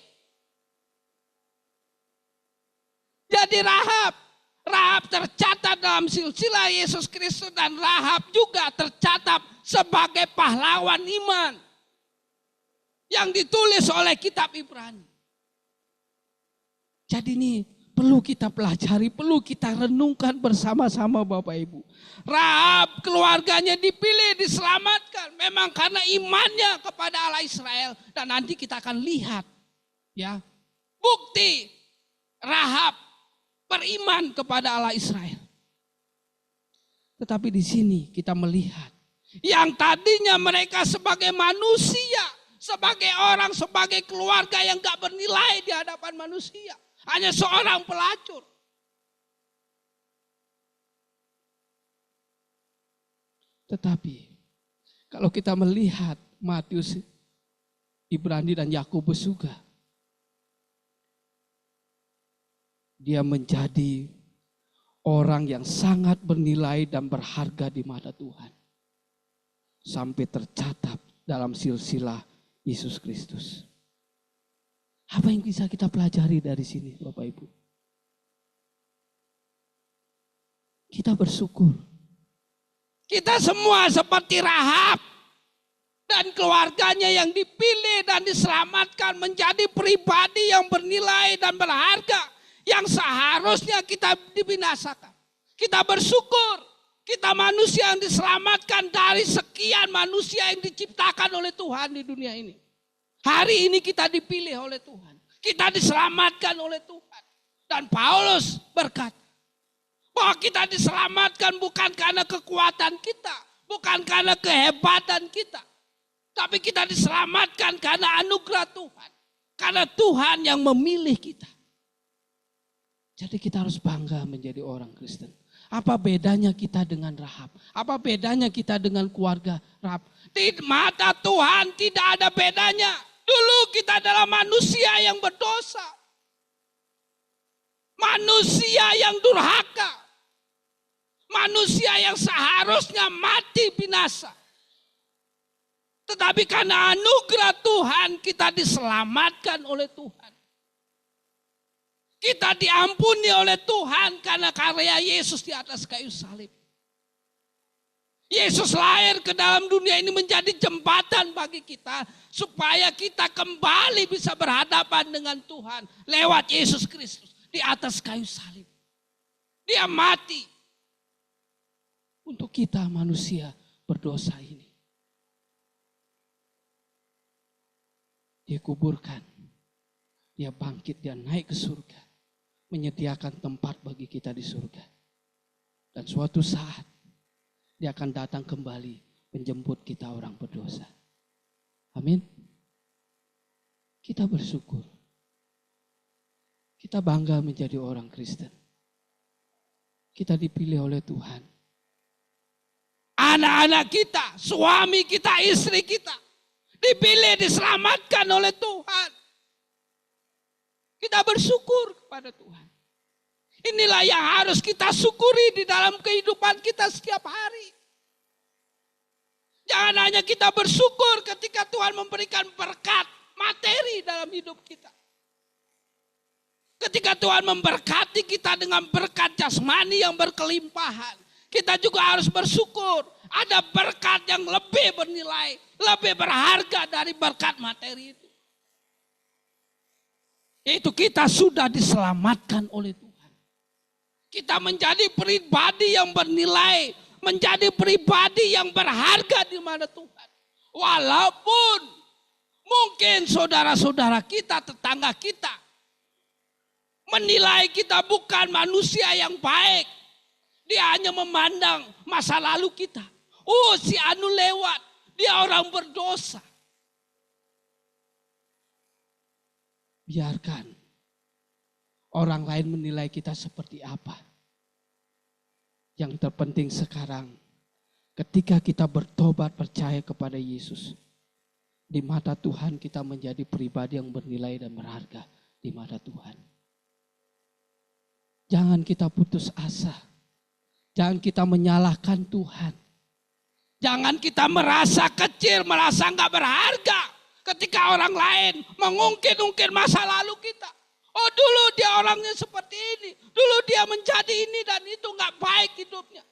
Jadi Rahab tercatat dalam silsilah Yesus Kristus dan Rahab juga tercatat sebagai pahlawan iman yang ditulis oleh kitab Ibrani. Jadi ini perlu kita pelajari, perlu kita renungkan bersama-sama Bapak Ibu. Rahab keluarganya dipilih, diselamatkan memang karena imannya kepada Allah Israel, dan nanti kita akan lihat ya bukti Rahab beriman kepada Allah Israel. Tetapi di sini kita melihat yang tadinya mereka sebagai manusia, sebagai orang, sebagai keluarga yang gak bernilai di hadapan manusia. Hanya seorang pelacur. Tetapi kalau kita melihat Matius, Ibrani dan Yakobus juga, dia menjadi orang yang sangat bernilai dan berharga di mata Tuhan. Sampai tercatat dalam silsilah Yesus Kristus. Apa yang bisa kita pelajari dari sini Bapak Ibu? Kita bersyukur. Kita semua seperti Rahab dan keluarganya yang dipilih dan diselamatkan menjadi pribadi yang bernilai dan berharga yang seharusnya kita dibinasakan. Kita bersyukur, kita manusia yang diselamatkan dari sekian manusia yang diciptakan oleh Tuhan di dunia ini. Hari ini kita dipilih oleh Tuhan, kita diselamatkan oleh Tuhan. Dan Paulus berkata bahwa kita diselamatkan bukan karena kekuatan kita, bukan karena kehebatan kita. Tapi kita diselamatkan karena anugerah Tuhan. Karena Tuhan yang memilih kita. Jadi kita harus bangga menjadi orang Kristen. Apa bedanya kita dengan Rahab? Apa bedanya kita dengan keluarga Rahab? Di mata Tuhan tidak ada bedanya. Dulu kita adalah manusia yang berdosa. Manusia yang durhaka. Manusia yang seharusnya mati binasa. Tetapi karena anugerah Tuhan kita diselamatkan oleh Tuhan. Kita diampuni oleh Tuhan karena karya Yesus di atas kayu salib. Yesus lahir ke dalam dunia ini menjadi jembatan bagi kita. Supaya kita kembali bisa berhadapan dengan Tuhan. Lewat Yesus Kristus di atas kayu salib. Dia mati. Untuk kita manusia berdosa ini. Dia kuburkan. Dia bangkit, dia naik ke surga. Menyediakan tempat bagi kita di surga. Dan suatu saat dia akan datang kembali menjemput kita orang berdosa. Amin. Kita bersyukur. Kita bangga menjadi orang Kristen. Kita dipilih oleh Tuhan. Anak-anak kita, suami kita, istri kita dipilih, diselamatkan oleh Tuhan. Kita bersyukur kepada Tuhan. Inilah yang harus kita syukuri di dalam kehidupan kita setiap hari. Jangan hanya kita bersyukur ketika Tuhan memberikan berkat materi dalam hidup kita. Ketika Tuhan memberkati kita dengan berkat jasmani yang berkelimpahan. Kita juga harus bersyukur ada berkat yang lebih bernilai, lebih berharga dari berkat materi itu. Yaitu kita sudah diselamatkan oleh Tuhan. Kita menjadi pribadi yang bernilai, menjadi pribadi yang berharga di mana Tuhan. Walaupun mungkin saudara-saudara kita, tetangga kita menilai kita bukan manusia yang baik. Dia hanya memandang masa lalu kita. Oh, si Anu lewat, dia orang berdosa. Biarkan orang lain menilai kita seperti apa. Yang terpenting sekarang, ketika kita bertobat percaya kepada Yesus, di mata Tuhan kita menjadi pribadi yang bernilai dan berharga di mata Tuhan. Jangan kita putus asa. Jangan kita menyalahkan Tuhan. Jangan kita merasa kecil, merasa nggak berharga ketika orang lain mengungkit-ungkit masa lalu kita. Oh, dulu dia orangnya seperti ini, dulu dia menjadi ini dan itu nggak baik hidupnya.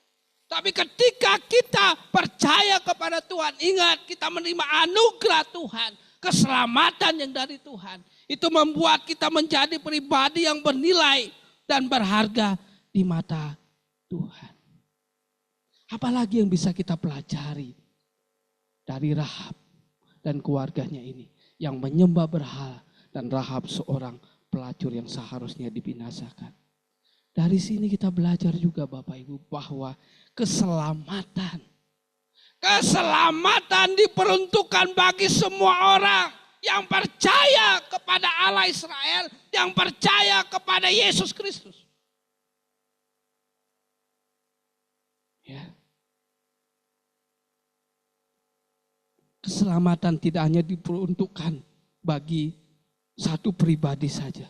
Tapi ketika kita percaya kepada Tuhan, ingat kita menerima anugerah Tuhan, keselamatan yang dari Tuhan. Itu membuat kita menjadi pribadi yang bernilai dan berharga di mata Tuhan. Apalagi yang bisa kita pelajari dari Rahab dan keluarganya ini yang menyembah berhala, dan Rahab seorang pelacur yang seharusnya dibinasakan. Dari sini kita belajar juga Bapak Ibu bahwa keselamatan diperuntukkan bagi semua orang yang percaya kepada Allah Israel, yang percaya kepada Yesus Kristus. Ya. Keselamatan tidak hanya diperuntukkan bagi satu pribadi saja.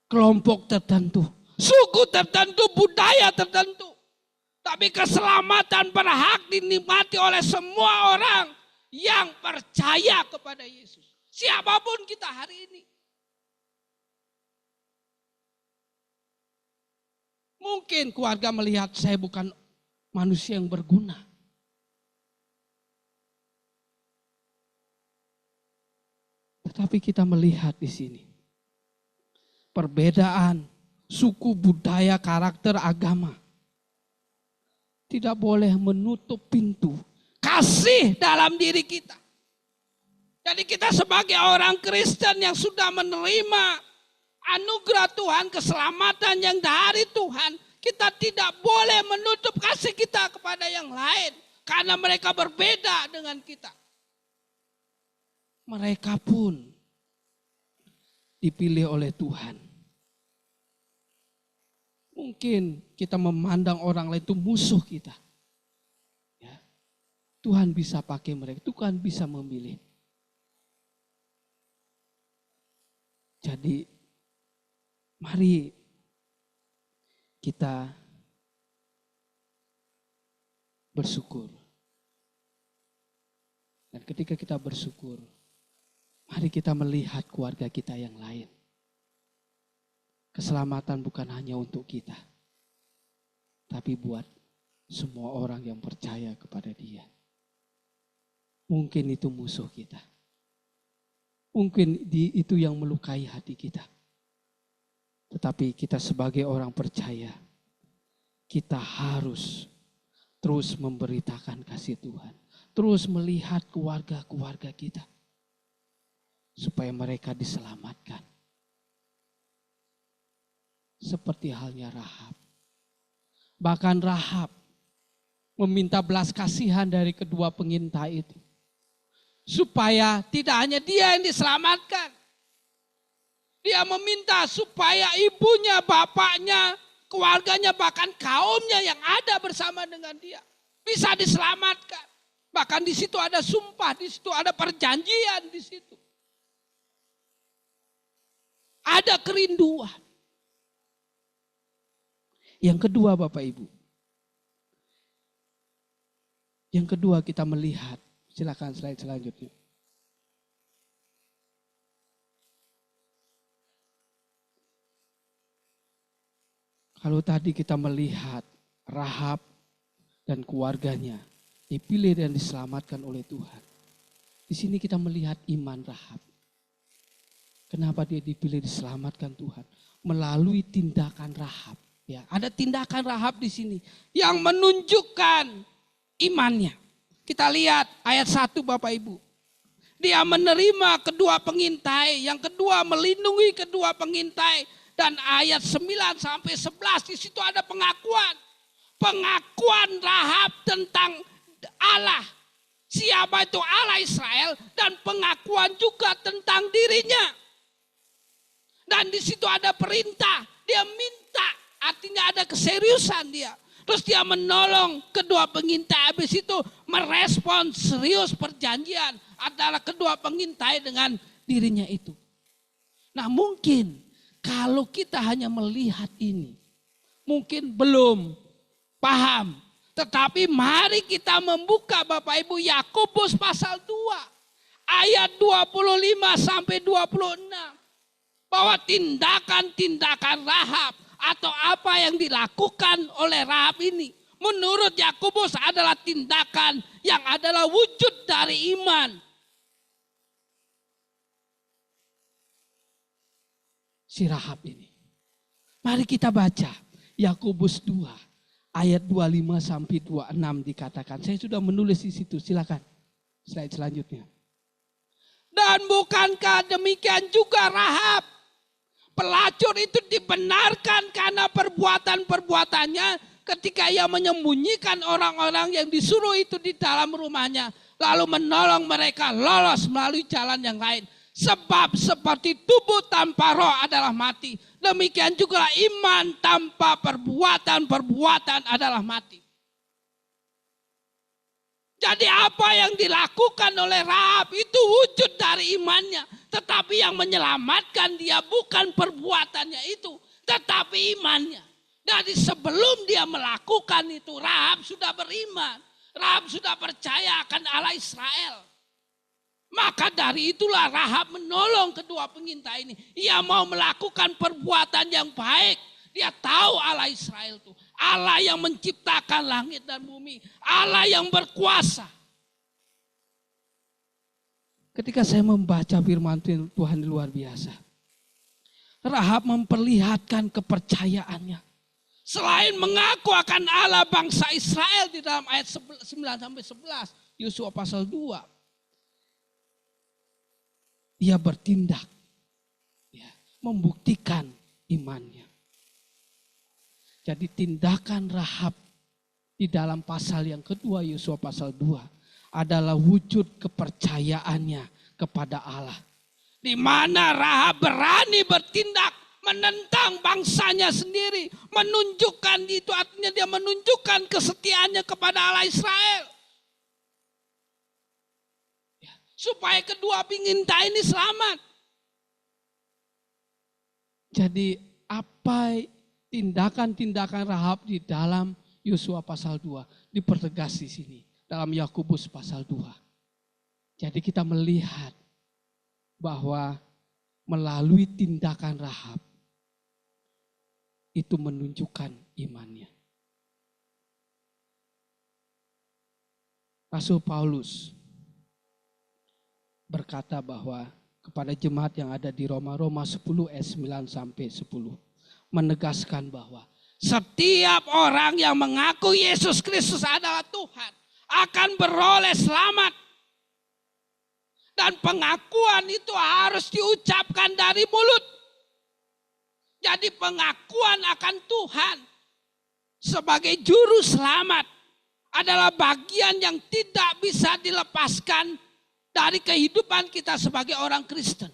Kelompok tertentu, suku tertentu, budaya tertentu. Tapi keselamatan berhak dinikmati oleh semua orang yang percaya kepada Yesus. Siapapun kita hari ini. Mungkin keluarga melihat saya bukan manusia yang berguna. Tetapi kita melihat di sini perbedaan suku, budaya, karakter, agama tidak boleh menutup pintu kasih dalam diri kita. Jadi kita sebagai orang Kristen yang sudah menerima anugerah Tuhan, keselamatan yang dari Tuhan, kita tidak boleh menutup kasih kita kepada yang lain karena mereka berbeda dengan kita. Mereka pun dipilih oleh Tuhan. Mungkin kita memandang orang lain itu musuh kita. Ya. Tuhan bisa pakai mereka, Tuhan bisa memilih. Jadi mari kita bersyukur. Dan ketika kita bersyukur, mari kita melihat keluarga kita yang lain. Keselamatan bukan hanya untuk kita, tapi buat semua orang yang percaya kepada Dia. Mungkin itu musuh kita. Mungkin itu yang melukai hati kita. Tetapi kita sebagai orang percaya, kita harus terus memberitakan kasih Tuhan. Terus melihat keluarga-keluarga kita. Supaya mereka diselamatkan. Seperti halnya Rahab. Bahkan Rahab meminta belas kasihan dari kedua pengintai itu. Supaya tidak hanya dia yang diselamatkan. Dia meminta supaya ibunya, bapaknya, keluarganya, bahkan kaumnya yang ada bersama dengan dia bisa diselamatkan. Bahkan di situ ada sumpah, di situ ada perjanjian di situ. Ada kerinduan. Yang kedua Bapak Ibu. Yang kedua kita melihat, silakan slide selanjutnya. Kalau tadi kita melihat Rahab dan keluarganya dipilih dan diselamatkan oleh Tuhan. Di sini kita melihat iman Rahab. Kenapa dia dipilih diselamatkan Tuhan? Melalui tindakan Rahab. Ya, ada tindakan Rahab di sini yang menunjukkan imannya. Kita lihat ayat 1 Bapak Ibu. Dia menerima kedua pengintai, yang kedua melindungi kedua pengintai. Dan ayat 9 sampai 11 di situ ada pengakuan. Pengakuan Rahab tentang Allah. Siapa itu Allah Israel dan pengakuan juga tentang dirinya. Dan di situ ada perintah, dia minta, artinya ada keseriusan dia. Terus dia menolong kedua pengintai, habis itu merespon serius perjanjian adalah kedua pengintai dengan dirinya itu. Nah mungkin kalau kita hanya melihat ini, mungkin belum paham. Tetapi mari kita membuka Bapak Ibu Yakobus pasal 2 ayat 25 sampai 26. Bahwa tindakan-tindakan Rahab atau apa yang dilakukan oleh Rahab ini menurut Yakobus adalah tindakan yang adalah wujud dari iman. Si Rahab ini. Mari kita baca Yakobus 2 ayat 25 sampai 26 dikatakan. Saya sudah menulis di situ, silakan. Slide selanjutnya. Dan bukankah demikian juga Rahab? Pelacur itu dibenarkan karena perbuatan-perbuatannya ketika ia menyembunyikan orang-orang yang disuruh itu di dalam rumahnya. Lalu menolong mereka lolos melalui jalan yang lain. Sebab seperti tubuh tanpa roh adalah mati. Demikian juga iman tanpa perbuatan-perbuatan adalah mati. Jadi apa yang dilakukan oleh Rahab itu wujud dari imannya. Tetapi yang menyelamatkan dia bukan perbuatannya itu. Tetapi imannya. Jadi sebelum dia melakukan itu Rahab sudah beriman. Rahab sudah percaya akan Allah Israel. Maka dari itulah Rahab menolong kedua pengintai ini. Ia mau melakukan perbuatan yang baik. Dia tahu Allah Israel itu. Allah yang menciptakan langit dan bumi. Allah yang berkuasa. Ketika saya membaca firman Tuhan luar biasa. Rahab memperlihatkan kepercayaannya. Selain mengaku akan Allah bangsa Israel di dalam ayat 9-11. Yosua pasal 2. Dia bertindak. Ya, membuktikan imannya. Jadi tindakan Rahab di dalam pasal yang kedua Yosua pasal 2 adalah wujud kepercayaannya kepada Allah. Di mana Rahab berani bertindak menentang bangsanya sendiri. Menunjukkan itu artinya dia menunjukkan kesetiaannya kepada Allah Israel. Ya, supaya kedua penginta ini selamat. Jadi apa tindakan-tindakan Rahab di dalam Yosua pasal 2 dipertegas di sini. Dalam Yakobus pasal 2. Jadi kita melihat bahwa melalui tindakan Rahab itu menunjukkan imannya. Rasul Paulus berkata bahwa kepada jemaat yang ada di Roma 10 ayat 9 sampai 10 menegaskan bahwa setiap orang yang mengaku Yesus Kristus adalah Tuhan akan beroleh selamat. Dan pengakuan itu harus diucapkan dari mulut. Jadi pengakuan akan Tuhan sebagai juru selamat adalah bagian yang tidak bisa dilepaskan dari kehidupan kita sebagai orang Kristen.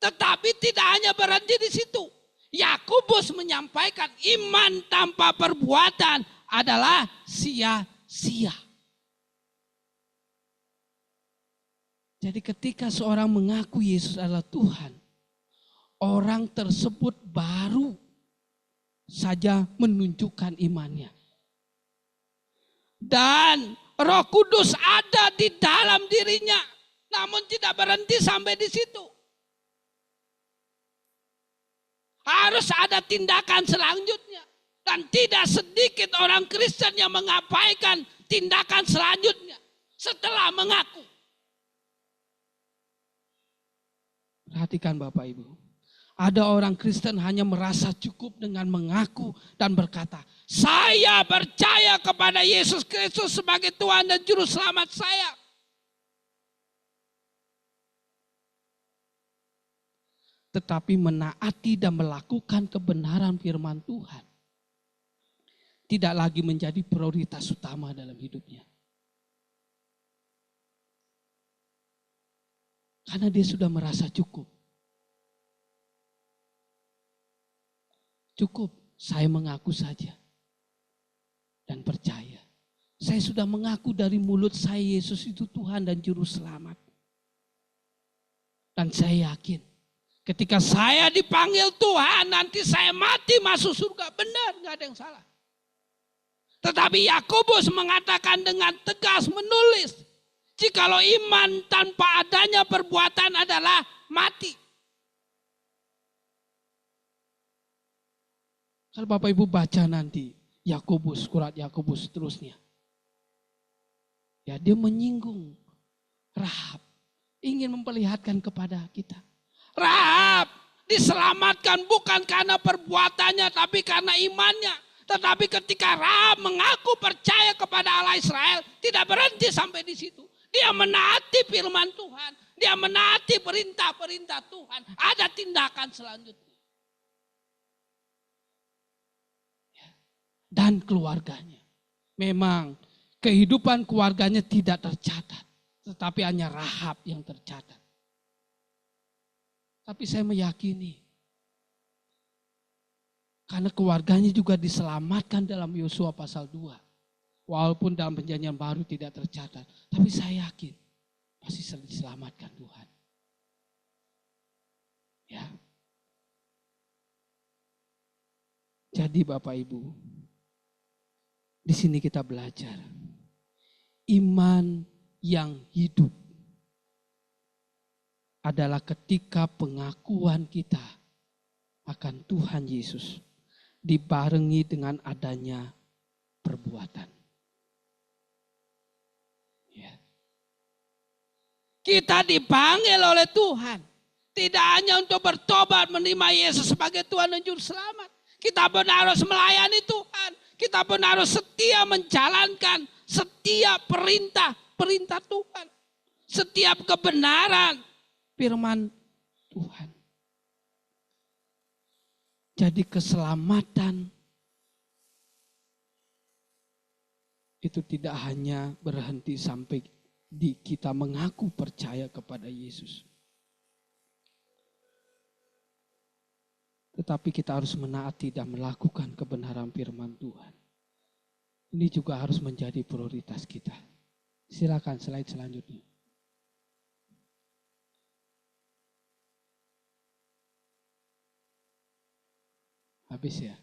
Tetapi tidak hanya berhenti di situ. Yakobus menyampaikan iman tanpa perbuatan adalah sia-sia. Jadi ketika seorang mengaku Yesus adalah Tuhan, orang tersebut baru saja menunjukkan imannya. Dan Roh Kudus ada di dalam dirinya, namun tidak berhenti sampai di situ. Harus ada tindakan selanjutnya. Dan tidak sedikit orang Kristen yang mengabaikan tindakan selanjutnya setelah mengaku. Perhatikan Bapak Ibu. Ada orang Kristen hanya merasa cukup dengan mengaku dan berkata, saya percaya kepada Yesus Kristus sebagai Tuhan dan Juru Selamat saya. Tetapi menaati dan melakukan kebenaran firman Tuhan tidak lagi menjadi prioritas utama dalam hidupnya. Karena dia sudah merasa cukup. Cukup, saya mengaku saja. Dan percaya. Saya sudah mengaku dari mulut saya Yesus itu Tuhan dan Juru Selamat. Dan saya yakin. Ketika saya dipanggil Tuhan, nanti saya mati masuk surga. Benar, gak ada yang salah. Tetapi Yakobus mengatakan dengan tegas menulis, jikalau iman tanpa adanya perbuatan adalah mati. Kalau Bapak Ibu baca nanti Yakobus, surat Yakobus seterusnya. Ya, dia menyinggung Rahab, ingin memperlihatkan kepada kita. Rahab diselamatkan bukan karena perbuatannya tapi karena imannya. Tetapi ketika Rahab mengaku percaya kepada Allah Israel, tidak berhenti sampai di situ. Dia menaati firman Tuhan. Dia menaati perintah-perintah Tuhan. Ada tindakan selanjutnya. Dan keluarganya. Memang kehidupan keluarganya tidak tercatat. Tetapi hanya Rahab yang tercatat. Tapi saya meyakini. Karena keluarganya juga diselamatkan dalam Yosua pasal 2. Walaupun dalam perjanjian baru tidak tercatat. Tapi saya yakin pasti diselamatkan Tuhan. Ya. Jadi Bapak Ibu, di sini kita belajar iman yang hidup adalah ketika pengakuan kita akan Tuhan Yesus dibarengi dengan adanya perbuatan. Ya. Kita dipanggil oleh Tuhan. Tidak hanya untuk bertobat menerima Yesus sebagai Tuhan dan Juru Selamat. Kita benar harus melayani Tuhan. Kita benar harus setia menjalankan setiap perintah Tuhan. Setiap kebenaran firman Tuhan. Jadi keselamatan itu tidak hanya berhenti sampai di kita mengaku percaya kepada Yesus. Tetapi kita harus menaati dan melakukan kebenaran firman Tuhan. Ini juga harus menjadi prioritas kita. Silakan slide selanjutnya. Habis ya.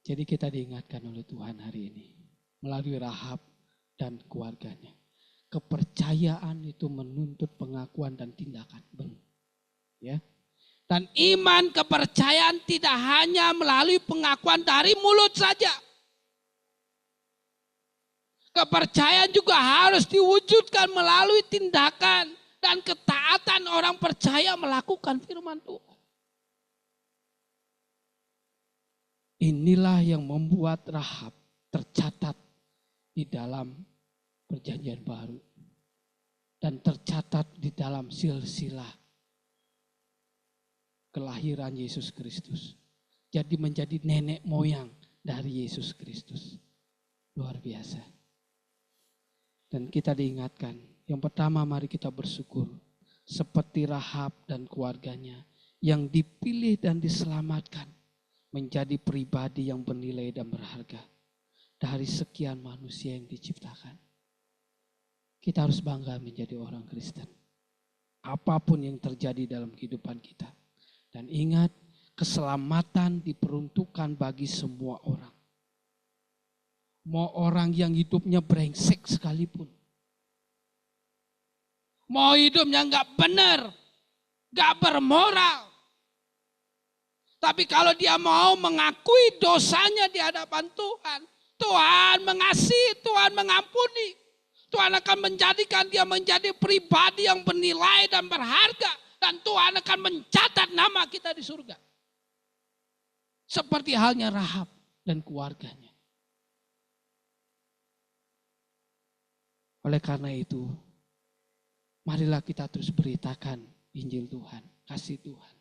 Jadi kita diingatkan oleh Tuhan hari ini melalui Rahab dan keluarganya. Kepercayaan itu menuntut pengakuan dan tindakan. Ya. Dan iman kepercayaan tidak hanya melalui pengakuan dari mulut saja. Kepercayaan juga harus diwujudkan melalui tindakan dan ketaatan orang percaya melakukan firman Tuhan. Inilah yang membuat Rahab tercatat di dalam Perjanjian Baru dan tercatat di dalam silsilah kelahiran Yesus Kristus. Jadi menjadi nenek moyang dari Yesus Kristus. Luar biasa. Dan kita diingatkan, yang pertama mari kita bersyukur seperti Rahab dan keluarganya yang dipilih dan diselamatkan menjadi pribadi yang bernilai dan berharga dari sekian manusia yang diciptakan. Kita harus bangga menjadi orang Kristen. Apapun yang terjadi dalam kehidupan kita. Dan ingat, keselamatan diperuntukkan bagi semua orang. Mau orang yang hidupnya brengsek sekalipun. Mau hidupnya gak benar, gak bermoral. Tapi kalau dia mau mengakui dosanya di hadapan Tuhan, Tuhan mengasihi, Tuhan mengampuni. Tuhan akan menjadikan dia menjadi pribadi yang bernilai dan berharga. Dan Tuhan akan mencatat nama kita di surga. Seperti halnya Rahab dan keluarganya. Oleh karena itu, marilah kita terus beritakan Injil Tuhan, kasih Tuhan.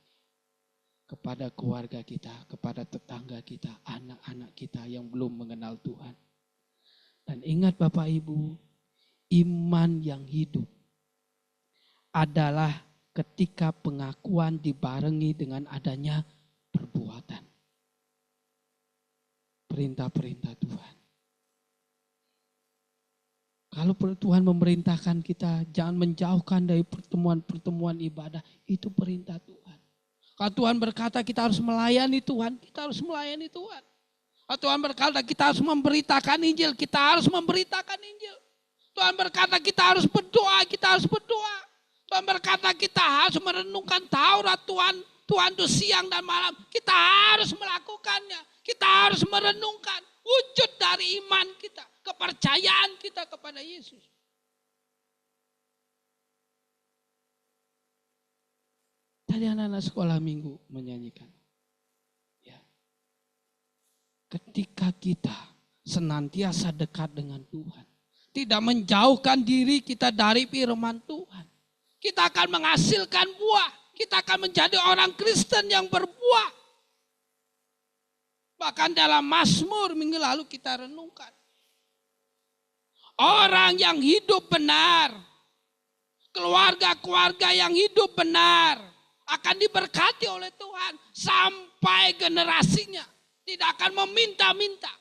Kepada keluarga kita, kepada tetangga kita, anak-anak kita yang belum mengenal Tuhan. Dan ingat Bapak Ibu, iman yang hidup adalah ketika pengakuan dibarengi dengan adanya perbuatan. Perintah-perintah Tuhan. Kalau Tuhan memerintahkan kita jangan menjauhkan dari pertemuan-pertemuan ibadah, itu perintah Tuhan. Kalau Tuhan berkata kita harus melayani Tuhan, kita harus melayani Tuhan. Kalau Tuhan berkata kita harus memberitakan Injil, kita harus memberitakan Injil. Tuhan berkata kita harus berdoa, kita harus berdoa. Tuhan berkata kita harus merenungkan Taurat Tuhan itu siang dan malam. Kita harus melakukannya, kita harus merenungkan wujud dari iman kita, kepercayaan kita kepada Yesus. Tadi anak-anak sekolah minggu menyanyikan. Ya. Ketika kita senantiasa dekat dengan Tuhan. Tidak menjauhkan diri kita dari firman Tuhan. Kita akan menghasilkan buah. Kita akan menjadi orang Kristen yang berbuah. Bahkan dalam Mazmur minggu lalu kita renungkan. Orang yang hidup benar. Keluarga-keluarga yang hidup benar. Akan diberkati oleh Tuhan. Sampai generasinya. Tidak akan meminta-minta.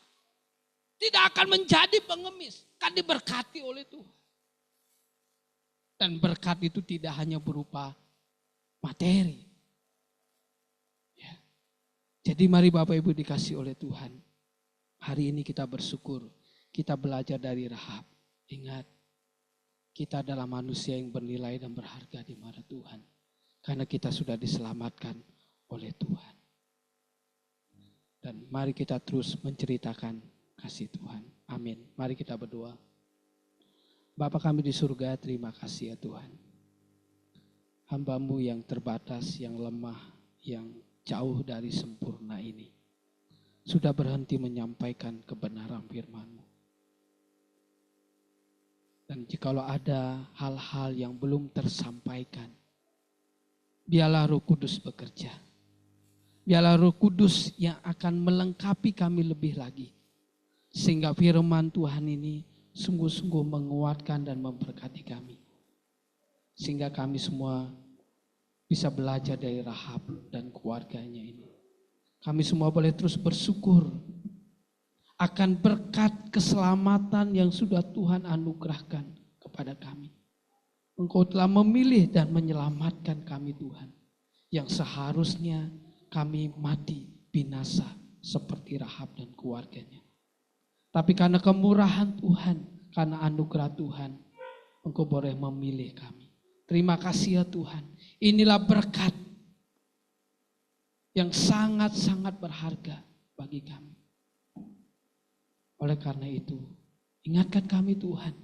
Tidak akan menjadi pengemis. Akan diberkati oleh Tuhan. Dan berkat itu tidak hanya berupa materi. Ya. Jadi mari Bapak Ibu dikasih oleh Tuhan. Hari ini kita bersyukur. Kita belajar dari Rahab. Ingat, kita adalah manusia yang bernilai dan berharga di mata Tuhan. karena kita sudah diselamatkan oleh Tuhan. Dan mari kita terus menceritakan kasih Tuhan. Amin. Mari kita berdoa. Bapa kami di surga, terima kasih ya Tuhan. Hamba-Mu yang terbatas, yang lemah, yang jauh dari sempurna ini sudah berhenti menyampaikan kebenaran firman-Mu. Dan jikalau ada hal-hal yang belum tersampaikan, biarlah Roh Kudus bekerja. Biarlah Roh Kudus yang akan melengkapi kami lebih lagi. Sehingga firman Tuhan ini sungguh-sungguh menguatkan dan memberkati kami. Sehingga kami semua bisa belajar dari Rahab dan keluarganya ini. Kami semua boleh terus bersyukur akan berkat keselamatan yang sudah Tuhan anugerahkan kepada kami. Engkau telah memilih dan menyelamatkan kami Tuhan. Yang seharusnya kami mati binasa seperti Rahab dan keluarganya. Tapi karena kemurahan Tuhan, karena anugerah Tuhan, Engkau boleh memilih kami. Terima kasih ya Tuhan. Inilah berkat yang sangat-sangat berharga bagi kami. Oleh karena itu, ingatkan kami Tuhan,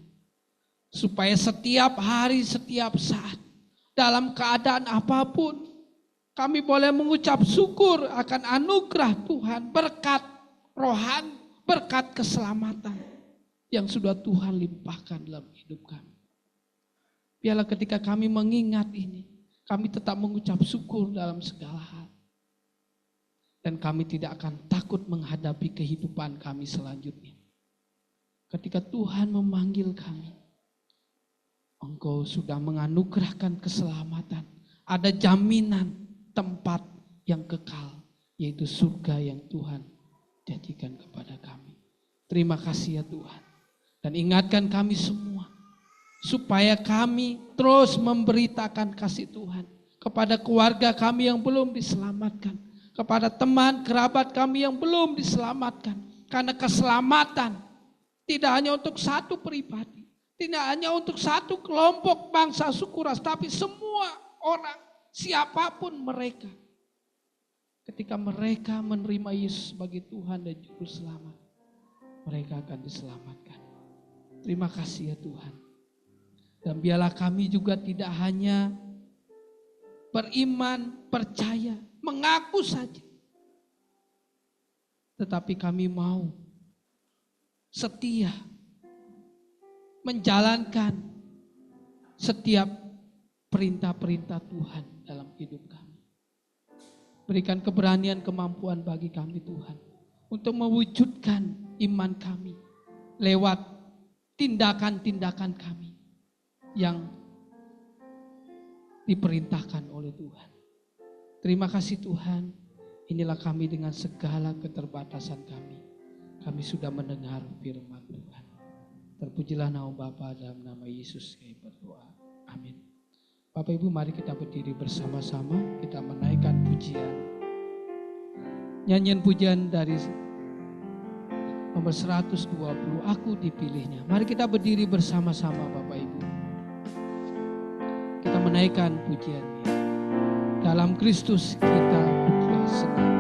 supaya setiap hari, setiap saat, dalam keadaan apapun, kami boleh mengucap syukur akan anugerah Tuhan, berkat rohani, berkat keselamatan yang sudah Tuhan limpahkan dalam hidup kami. Biarlah ketika kami mengingat ini, kami tetap mengucap syukur dalam segala hal. Dan kami tidak akan takut menghadapi kehidupan kami selanjutnya. Ketika Tuhan memanggil kami, Engkau sudah menganugerahkan keselamatan. Ada jaminan tempat yang kekal, yaitu surga yang Tuhan jadikan kepada kami. Terima kasih ya Tuhan. Dan ingatkan kami semua, supaya kami terus memberitakan kasih Tuhan kepada keluarga kami yang belum diselamatkan, kepada teman kerabat kami yang belum diselamatkan. Karena keselamatan tidak hanya untuk satu pribadi, tidak hanya untuk satu kelompok bangsa suku ras, tapi semua orang, siapapun mereka. Ketika mereka menerima Yesus sebagai Tuhan dan Juru Selamat, mereka akan diselamatkan. Terima kasih ya Tuhan. Dan biarlah kami juga tidak hanya beriman, percaya, mengaku saja. Tetapi kami mau setia menjalankan setiap perintah-perintah Tuhan dalam hidup kami. Berikan keberanian, kemampuan bagi kami Tuhan, untuk mewujudkan iman kami lewat tindakan-tindakan kami yang diperintahkan oleh Tuhan. Terima kasih Tuhan, inilah kami dengan segala keterbatasan kami. Kami sudah mendengar firman Tuhan. Terpujilah nama Bapa dalam nama Yesus kami berdoa. Amin. Bapak Ibu, mari kita berdiri bersama-sama, kita menaikkan pujian. Nyanyian pujian dari nomor 120, Aku Dipilihnya. Mari kita berdiri bersama-sama Bapak Ibu. Kita menaikkan pujiannya. Dalam Kristus kita telah senang. Aku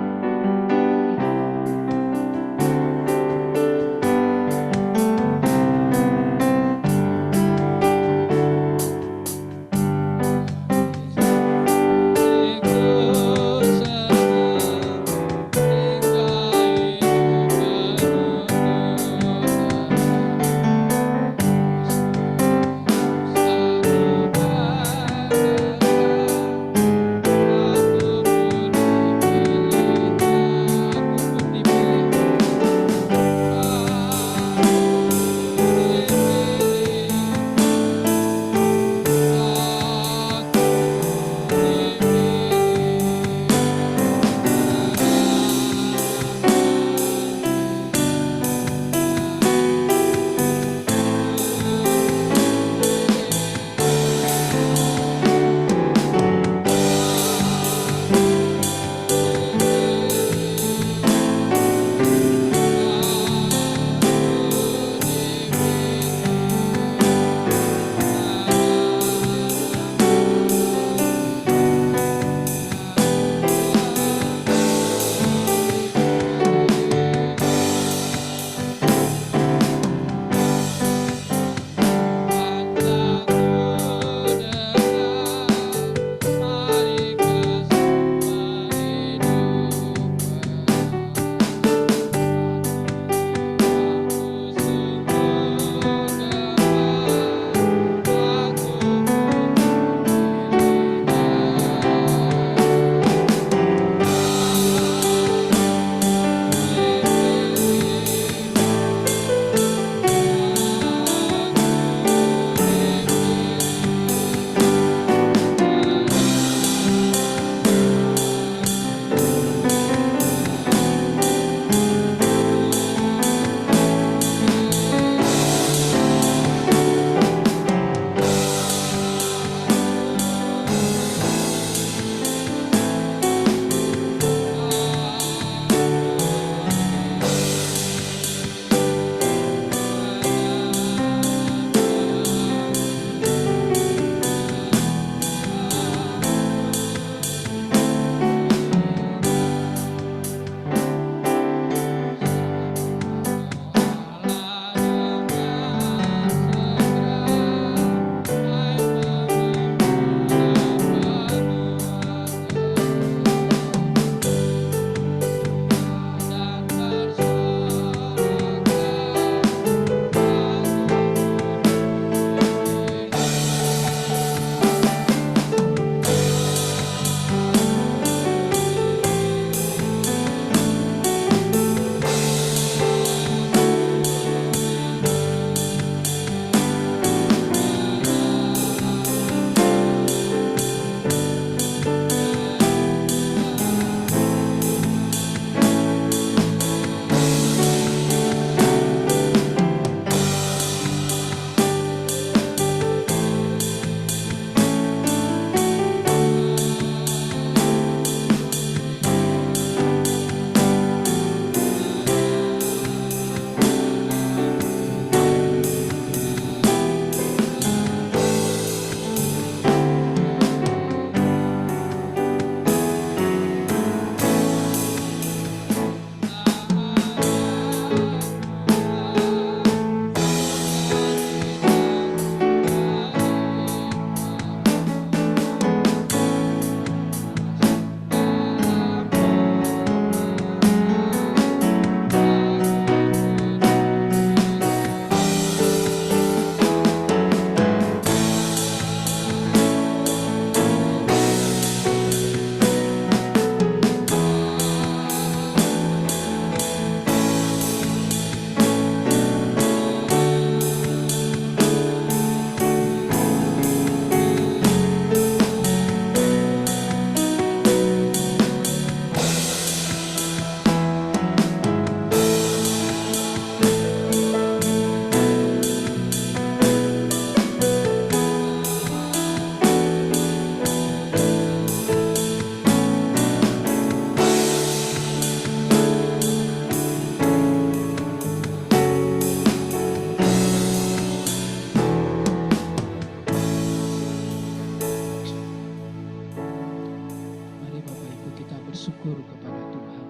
bersyukur kepada Tuhan.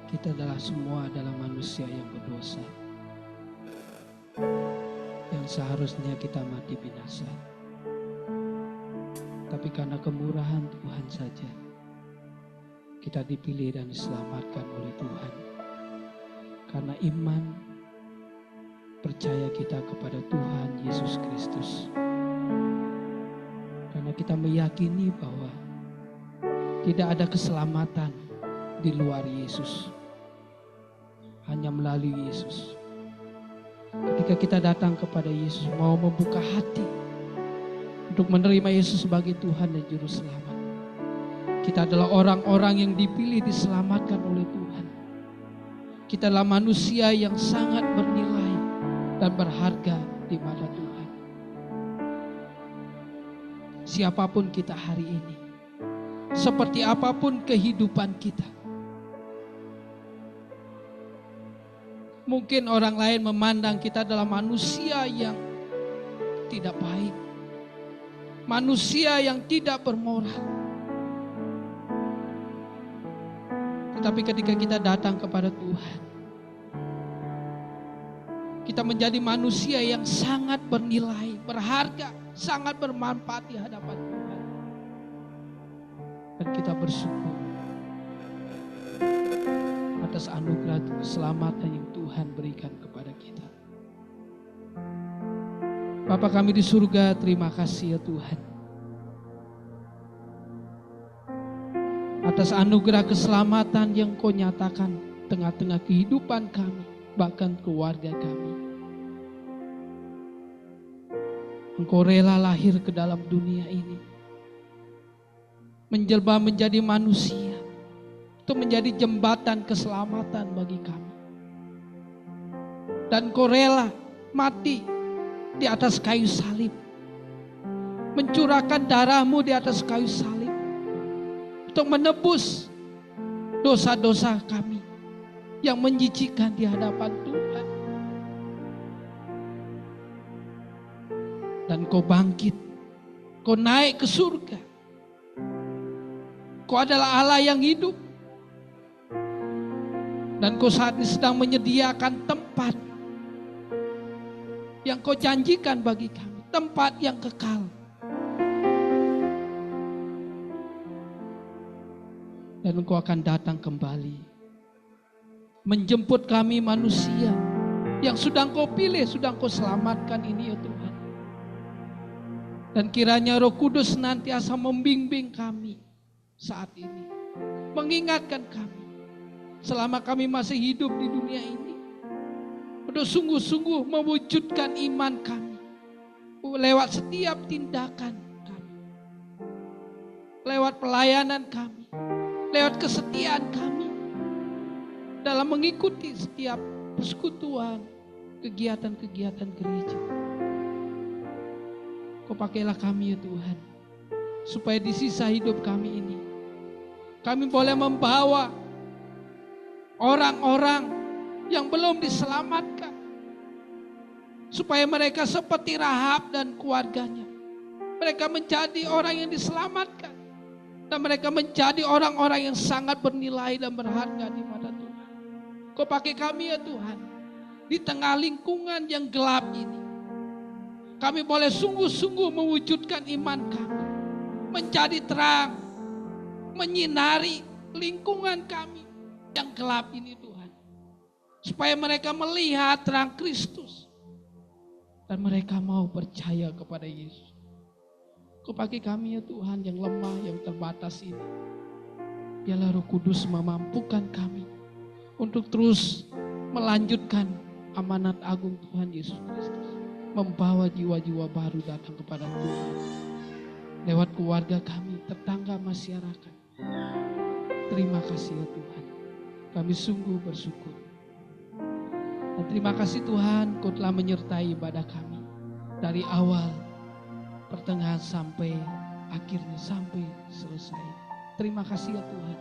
Kita semua adalah manusia yang berdosa, yang seharusnya kita mati binasa. Tapi karena kemurahan Tuhan saja, kita dipilih dan diselamatkan oleh Tuhan. Karena iman, percaya kita kepada Tuhan Yesus Kristus. Karena kita meyakini bahwa tidak ada keselamatan di luar Yesus, hanya melalui Yesus. Ketika kita datang kepada Yesus, mau membuka hati untuk menerima Yesus sebagai Tuhan dan Juru Selamat, kita adalah orang-orang yang dipilih diselamatkan oleh Tuhan. Kita adalah manusia yang sangat bernilai dan berharga di mata Tuhan. Siapapun kita hari ini, seperti apapun kehidupan kita, mungkin orang lain memandang kita adalah manusia yang tidak baik, manusia yang tidak bermoral. Tetapi ketika kita datang kepada Tuhan, kita menjadi manusia yang sangat bernilai, berharga, sangat bermanfaat di hadapan Tuhan. Dan kita bersyukur atas anugerah keselamatan yang Tuhan berikan kepada kita. Bapa kami di surga, terima kasih ya Tuhan, atas anugerah keselamatan yang Kau nyatakan tengah-tengah kehidupan kami, bahkan keluarga kami. Engkau rela lahir ke dalam dunia ini, menjelma menjadi manusia, untuk menjadi jembatan keselamatan bagi kami. Dan Kau rela mati di atas kayu salib, mencurahkan darah-Mu di atas kayu salib, untuk menebus dosa-dosa kami yang menjijikkan di hadapan Tuhan. Dan Kau bangkit, Kau naik ke surga. Kau adalah Allah yang hidup. Dan Kau saat ini sedang menyediakan tempat yang Kau janjikan bagi kami, tempat yang kekal. Dan Engkau akan datang kembali, menjemput kami manusia yang sudah Engkau pilih, sudah Engkau selamatkan ini ya Tuhan. Dan kiranya Roh Kudus senantiasa membimbing kami saat ini, mengingatkan kami selama kami masih hidup di dunia ini, untuk sungguh-sungguh mewujudkan iman kami lewat setiap tindakan kami, lewat pelayanan kami, lewat kesetiaan kami dalam mengikuti setiap persekutuan, kegiatan-kegiatan gereja. Kau pakailah kami ya Tuhan, supaya di sisa hidup kami ini, kami boleh membawa orang-orang yang belum diselamatkan, supaya mereka seperti Rahab dan keluarganya, mereka menjadi orang yang diselamatkan, dan mereka menjadi orang-orang yang sangat bernilai dan berharga di mata Tuhan. Kau pakai kami ya Tuhan, di tengah lingkungan yang gelap ini, kami boleh sungguh-sungguh mewujudkan iman kami, menjadi terang, menyinari lingkungan kami yang gelap ini Tuhan. Supaya mereka melihat terang Kristus, dan mereka mau percaya kepada Yesus. Kau pakai kami ya Tuhan yang lemah, yang terbatas ini. Biarlah Roh Kudus memampukan kami untuk terus melanjutkan amanat agung Tuhan Yesus Kristus, membawa jiwa-jiwa baru datang kepada Tuhan lewat keluarga kami, tetangga, masyarakat. Terima kasih ya Tuhan, kami sungguh bersyukur. Dan terima kasih Tuhan, Kau telah menyertai ibadah kami dari awal, pertengahan sampai akhirnya, sampai selesai. Terima kasih ya Tuhan.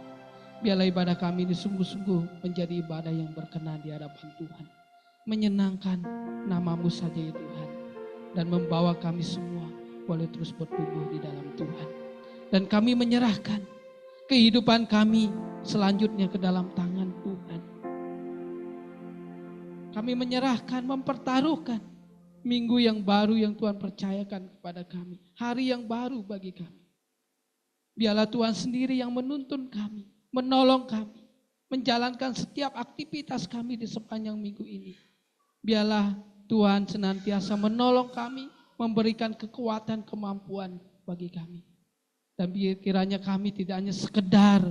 Biarlah ibadah kami ini sungguh-sungguh menjadi ibadah yang berkenan di hadapan Tuhan, menyenangkan nama-Mu saja ya Tuhan, dan membawa kami semua boleh terus bertumbuh di dalam Tuhan. Dan kami menyerahkan kehidupan kami selanjutnya ke dalam tangan Tuhan. Kami menyerahkan, mempertaruhkan minggu yang baru yang Tuhan percayakan kepada kami. Hari yang baru bagi kami. Biarlah Tuhan sendiri yang menuntun kami, menolong kami, menjalankan setiap aktivitas kami di sepanjang minggu ini. Biarlah Tuhan senantiasa menolong kami, memberikan kekuatan, kemampuan bagi kami. Dan kiranya kami tidak hanya sekedar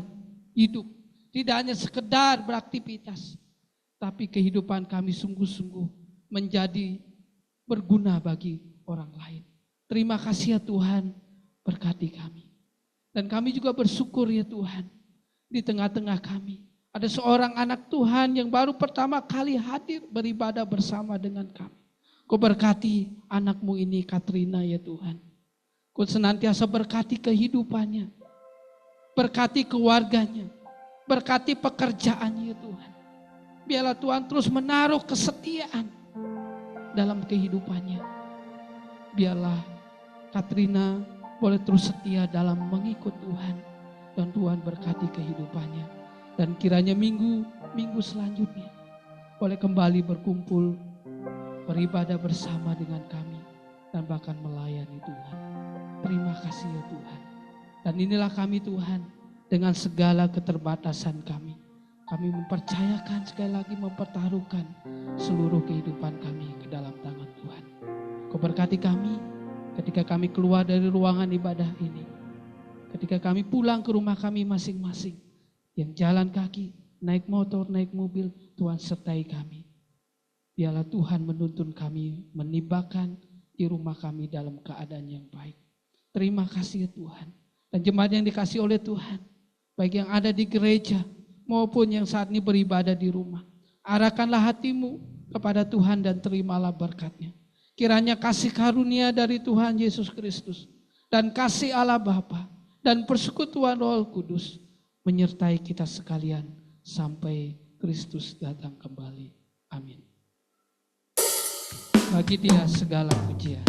hidup, tidak hanya sekedar beraktivitas, tapi kehidupan kami sungguh-sungguh menjadi berguna bagi orang lain. Terima kasih ya Tuhan, berkati kami. Dan kami juga bersyukur ya Tuhan, di tengah-tengah kami ada seorang anak Tuhan yang baru pertama kali hadir beribadah bersama dengan kami. Kau berkati anakmu ini Katrina ya Tuhan. Kau senantiasa berkati kehidupannya, berkati keluarganya, berkati pekerjaannya ya Tuhan. Biarlah Tuhan terus menaruh kesetiaan dalam kehidupannya. Biarlah Katrina boleh terus setia dalam mengikut Tuhan. Dan Tuhan berkati kehidupannya. Dan kiranya minggu selanjutnya boleh kembali berkumpul, beribadah bersama dengan kami. Dan bahkan melayani Tuhan. Terima kasih ya Tuhan. Dan inilah kami Tuhan, dengan segala keterbatasan kami. Kami mempercayakan, sekali lagi mempertaruhkan seluruh kehidupan kami ke dalam tangan Tuhan. Kau berkati kami ketika kami keluar dari ruangan ibadah ini. Ketika kami pulang ke rumah kami masing-masing. Yang jalan kaki, naik motor, naik mobil, Tuhan sertai kami. Biarlah Tuhan menuntun kami, menibakan di rumah kami dalam keadaan yang baik. Terima kasih ya Tuhan. Dan jemaat yang dikasih oleh Tuhan, baik yang ada di gereja maupun yang saat ini beribadah di rumah. Arahkanlah hatimu kepada Tuhan dan terimalah berkat-Nya. Kiranya kasih karunia dari Tuhan Yesus Kristus dan kasih Allah Bapa dan persekutuan Roh Kudus menyertai kita sekalian sampai Kristus datang kembali. Amin. Bagi Dia segala pujian.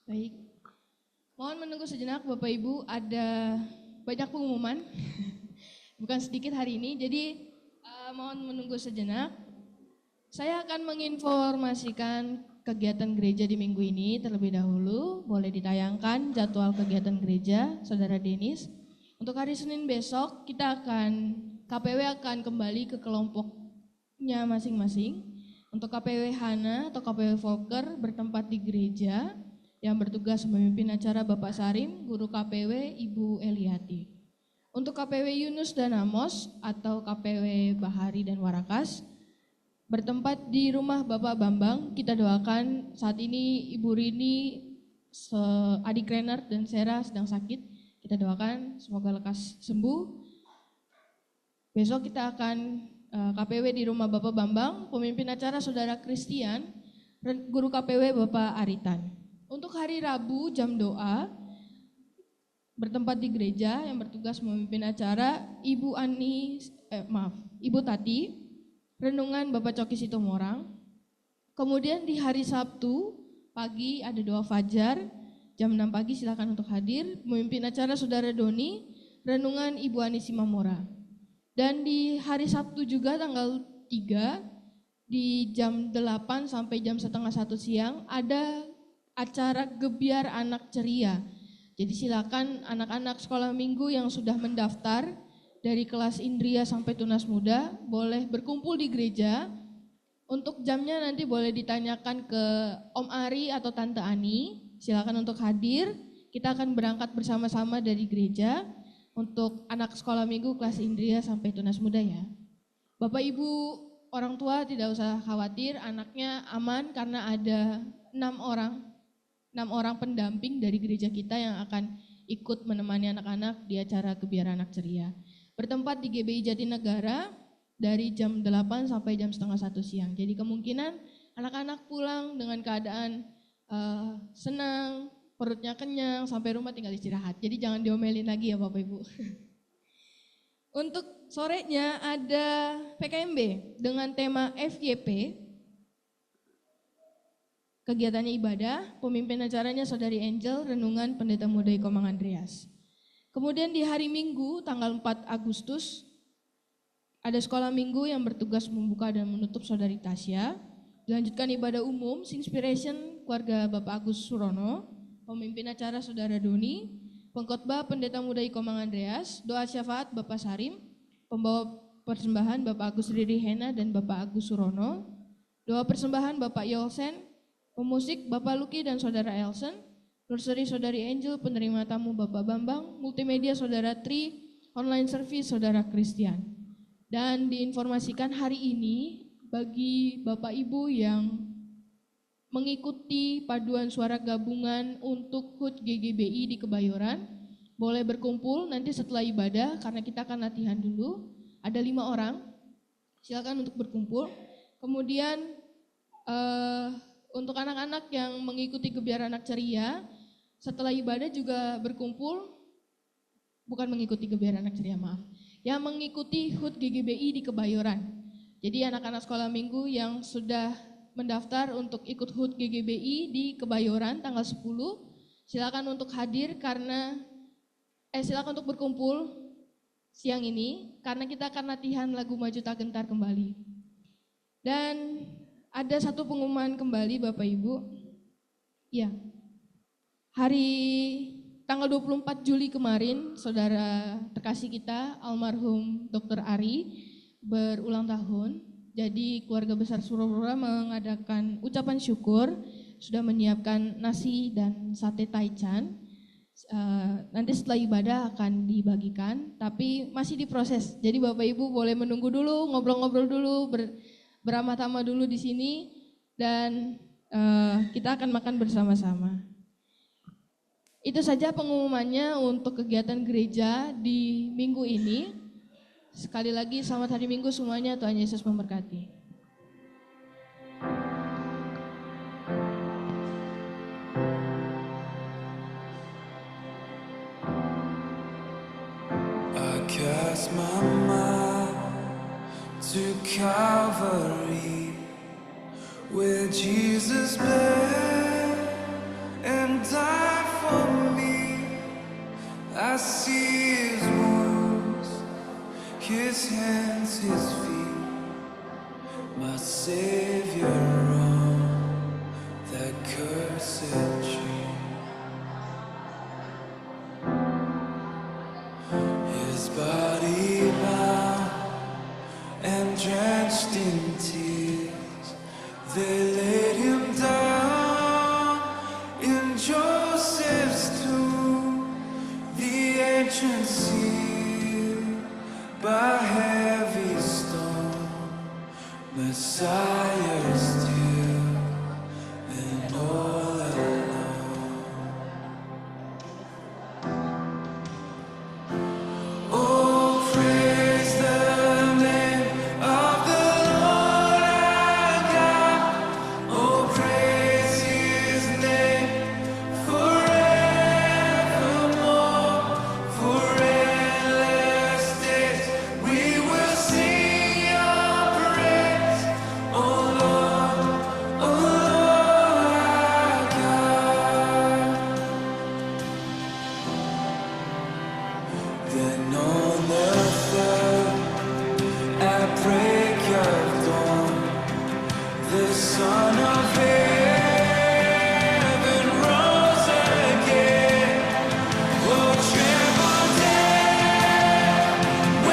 Baik, mohon menunggu sejenak Bapak Ibu, ada banyak pengumuman, bukan sedikit hari ini, jadi mohon menunggu sejenak. Saya akan menginformasikan kegiatan gereja di minggu ini terlebih dahulu, boleh ditayangkan jadwal kegiatan gereja, Saudara Denis. Untuk hari Senin besok, KPW akan kembali ke kelompoknya masing-masing. Untuk KPW Hana atau KPW Volker bertempat di gereja, yang bertugas memimpin acara Bapak Sarim, Guru KPW Ibu Eliati. Untuk KPW Yunus dan Amos atau KPW Bahari dan Warakas, bertempat di rumah Bapak Bambang. Kita doakan saat ini Ibu Rini, adik Renard dan Sarah sedang sakit. Kita doakan semoga lekas sembuh. Besok kita akan KPW di rumah Bapak Bambang, pemimpin acara Saudara Christian, guru KPW Bapak Aritan. Untuk hari Rabu jam doa, bertempat di gereja yang bertugas memimpin acara Ibu Tati, renungan Bapak Coki Sitomorang. Kemudian di hari Sabtu pagi ada doa fajar, jam 6 pagi silakan untuk hadir, memimpin acara Saudara Doni, renungan Ibu Ani Simamora. Dan di hari Sabtu juga tanggal 3 di jam 8 sampai jam setengah 1 siang ada acara Gebiar Anak Ceria. Jadi silakan anak-anak sekolah minggu yang sudah mendaftar dari kelas Indria sampai Tunas Muda boleh berkumpul di gereja. Untuk jamnya nanti boleh ditanyakan ke Om Ari atau Tante Ani. Silakan untuk hadir. Kita akan berangkat bersama-sama dari gereja untuk anak sekolah minggu kelas Indria sampai Tunas Muda ya. Bapak Ibu orang tua tidak usah khawatir, anaknya aman karena ada 6 orang pendamping dari gereja kita yang akan ikut menemani anak-anak di acara Gebiar Anak Ceria. Bertempat di GBI Jatinegara dari jam 8 sampai jam setengah 1 siang. Jadi kemungkinan anak-anak pulang dengan keadaan senang, perutnya kenyang, sampai rumah tinggal istirahat. Jadi jangan diomelin lagi ya Bapak Ibu. Untuk sorenya ada PKMB dengan tema FYP. Kegiatannya ibadah, pemimpin acaranya Saudari Angel, renungan Pendeta Muda Ikomang Andreas. Kemudian di hari Minggu tanggal 4 Agustus ada sekolah minggu yang bertugas membuka dan menutup Saudari Tasya. Dilanjutkan ibadah umum, Inspiration keluarga Bapak Agus Surono, pemimpin acara Saudara Doni, pengkhotbah Pendeta Muda Ikomang Andreas, doa syafaat Bapak Sarim, pembawa persembahan Bapak Agus Riri Hena dan Bapak Agus Surono, doa persembahan Bapak Yolsen, pemusik Bapak Luki dan Saudara Elsen, nursery Saudari Angel, penerima tamu Bapak Bambang, multimedia Saudara Tri, online service Saudara Christian. Dan diinformasikan hari ini bagi Bapak Ibu yang mengikuti paduan suara gabungan untuk HUT GGBI di Kebayoran, boleh berkumpul nanti setelah ibadah karena kita akan latihan dulu. Ada 5 orang, silakan untuk berkumpul. Kemudian untuk anak-anak yang mengikuti Gebiar Anak Ceria, setelah ibadah juga berkumpul, bukan mengikuti Gebiar Anak Ceria, maaf, yang mengikuti HUT GGBI di Kebayoran. Jadi anak-anak sekolah minggu yang sudah mendaftar untuk ikut HUT GGBI di Kebayoran tanggal 10, silakan untuk hadir karena silakan untuk berkumpul siang ini karena kita akan latihan lagu Maju Tak Gentar kembali. Dan ada satu pengumuman kembali Bapak Ibu. Ya. Hari tanggal 24 Juli kemarin saudara terkasih kita almarhum Dr. Ari berulang tahun. Jadi keluarga besar Surabaya mengadakan ucapan syukur, sudah menyiapkan nasi dan sate taichan. Nanti setelah ibadah akan dibagikan, tapi masih diproses. Jadi Bapak Ibu boleh menunggu dulu, ngobrol-ngobrol dulu, beramah-tamah dulu di sini, dan kita akan makan bersama-sama. Itu saja pengumumannya untuk kegiatan gereja di minggu ini. Sekali lagi selamat hari Minggu semuanya, Tuhan Yesus memberkati. I cast my mind to Calvary, where Jesus bled and died for me. I see His wounds, His hands, His feet, my Savior on that cursed tree. His body bound and drenched in tears, they laid Him down in Joseph's tomb, the entrance sealed by heavy stone, the Messiah still and all alone. Oh, praise the name of the Lord our God. Oh, praise His name forevermore. For endless days we will sing Your praise. Oh Lord our God. Then on the third, at break of dawn, the Son of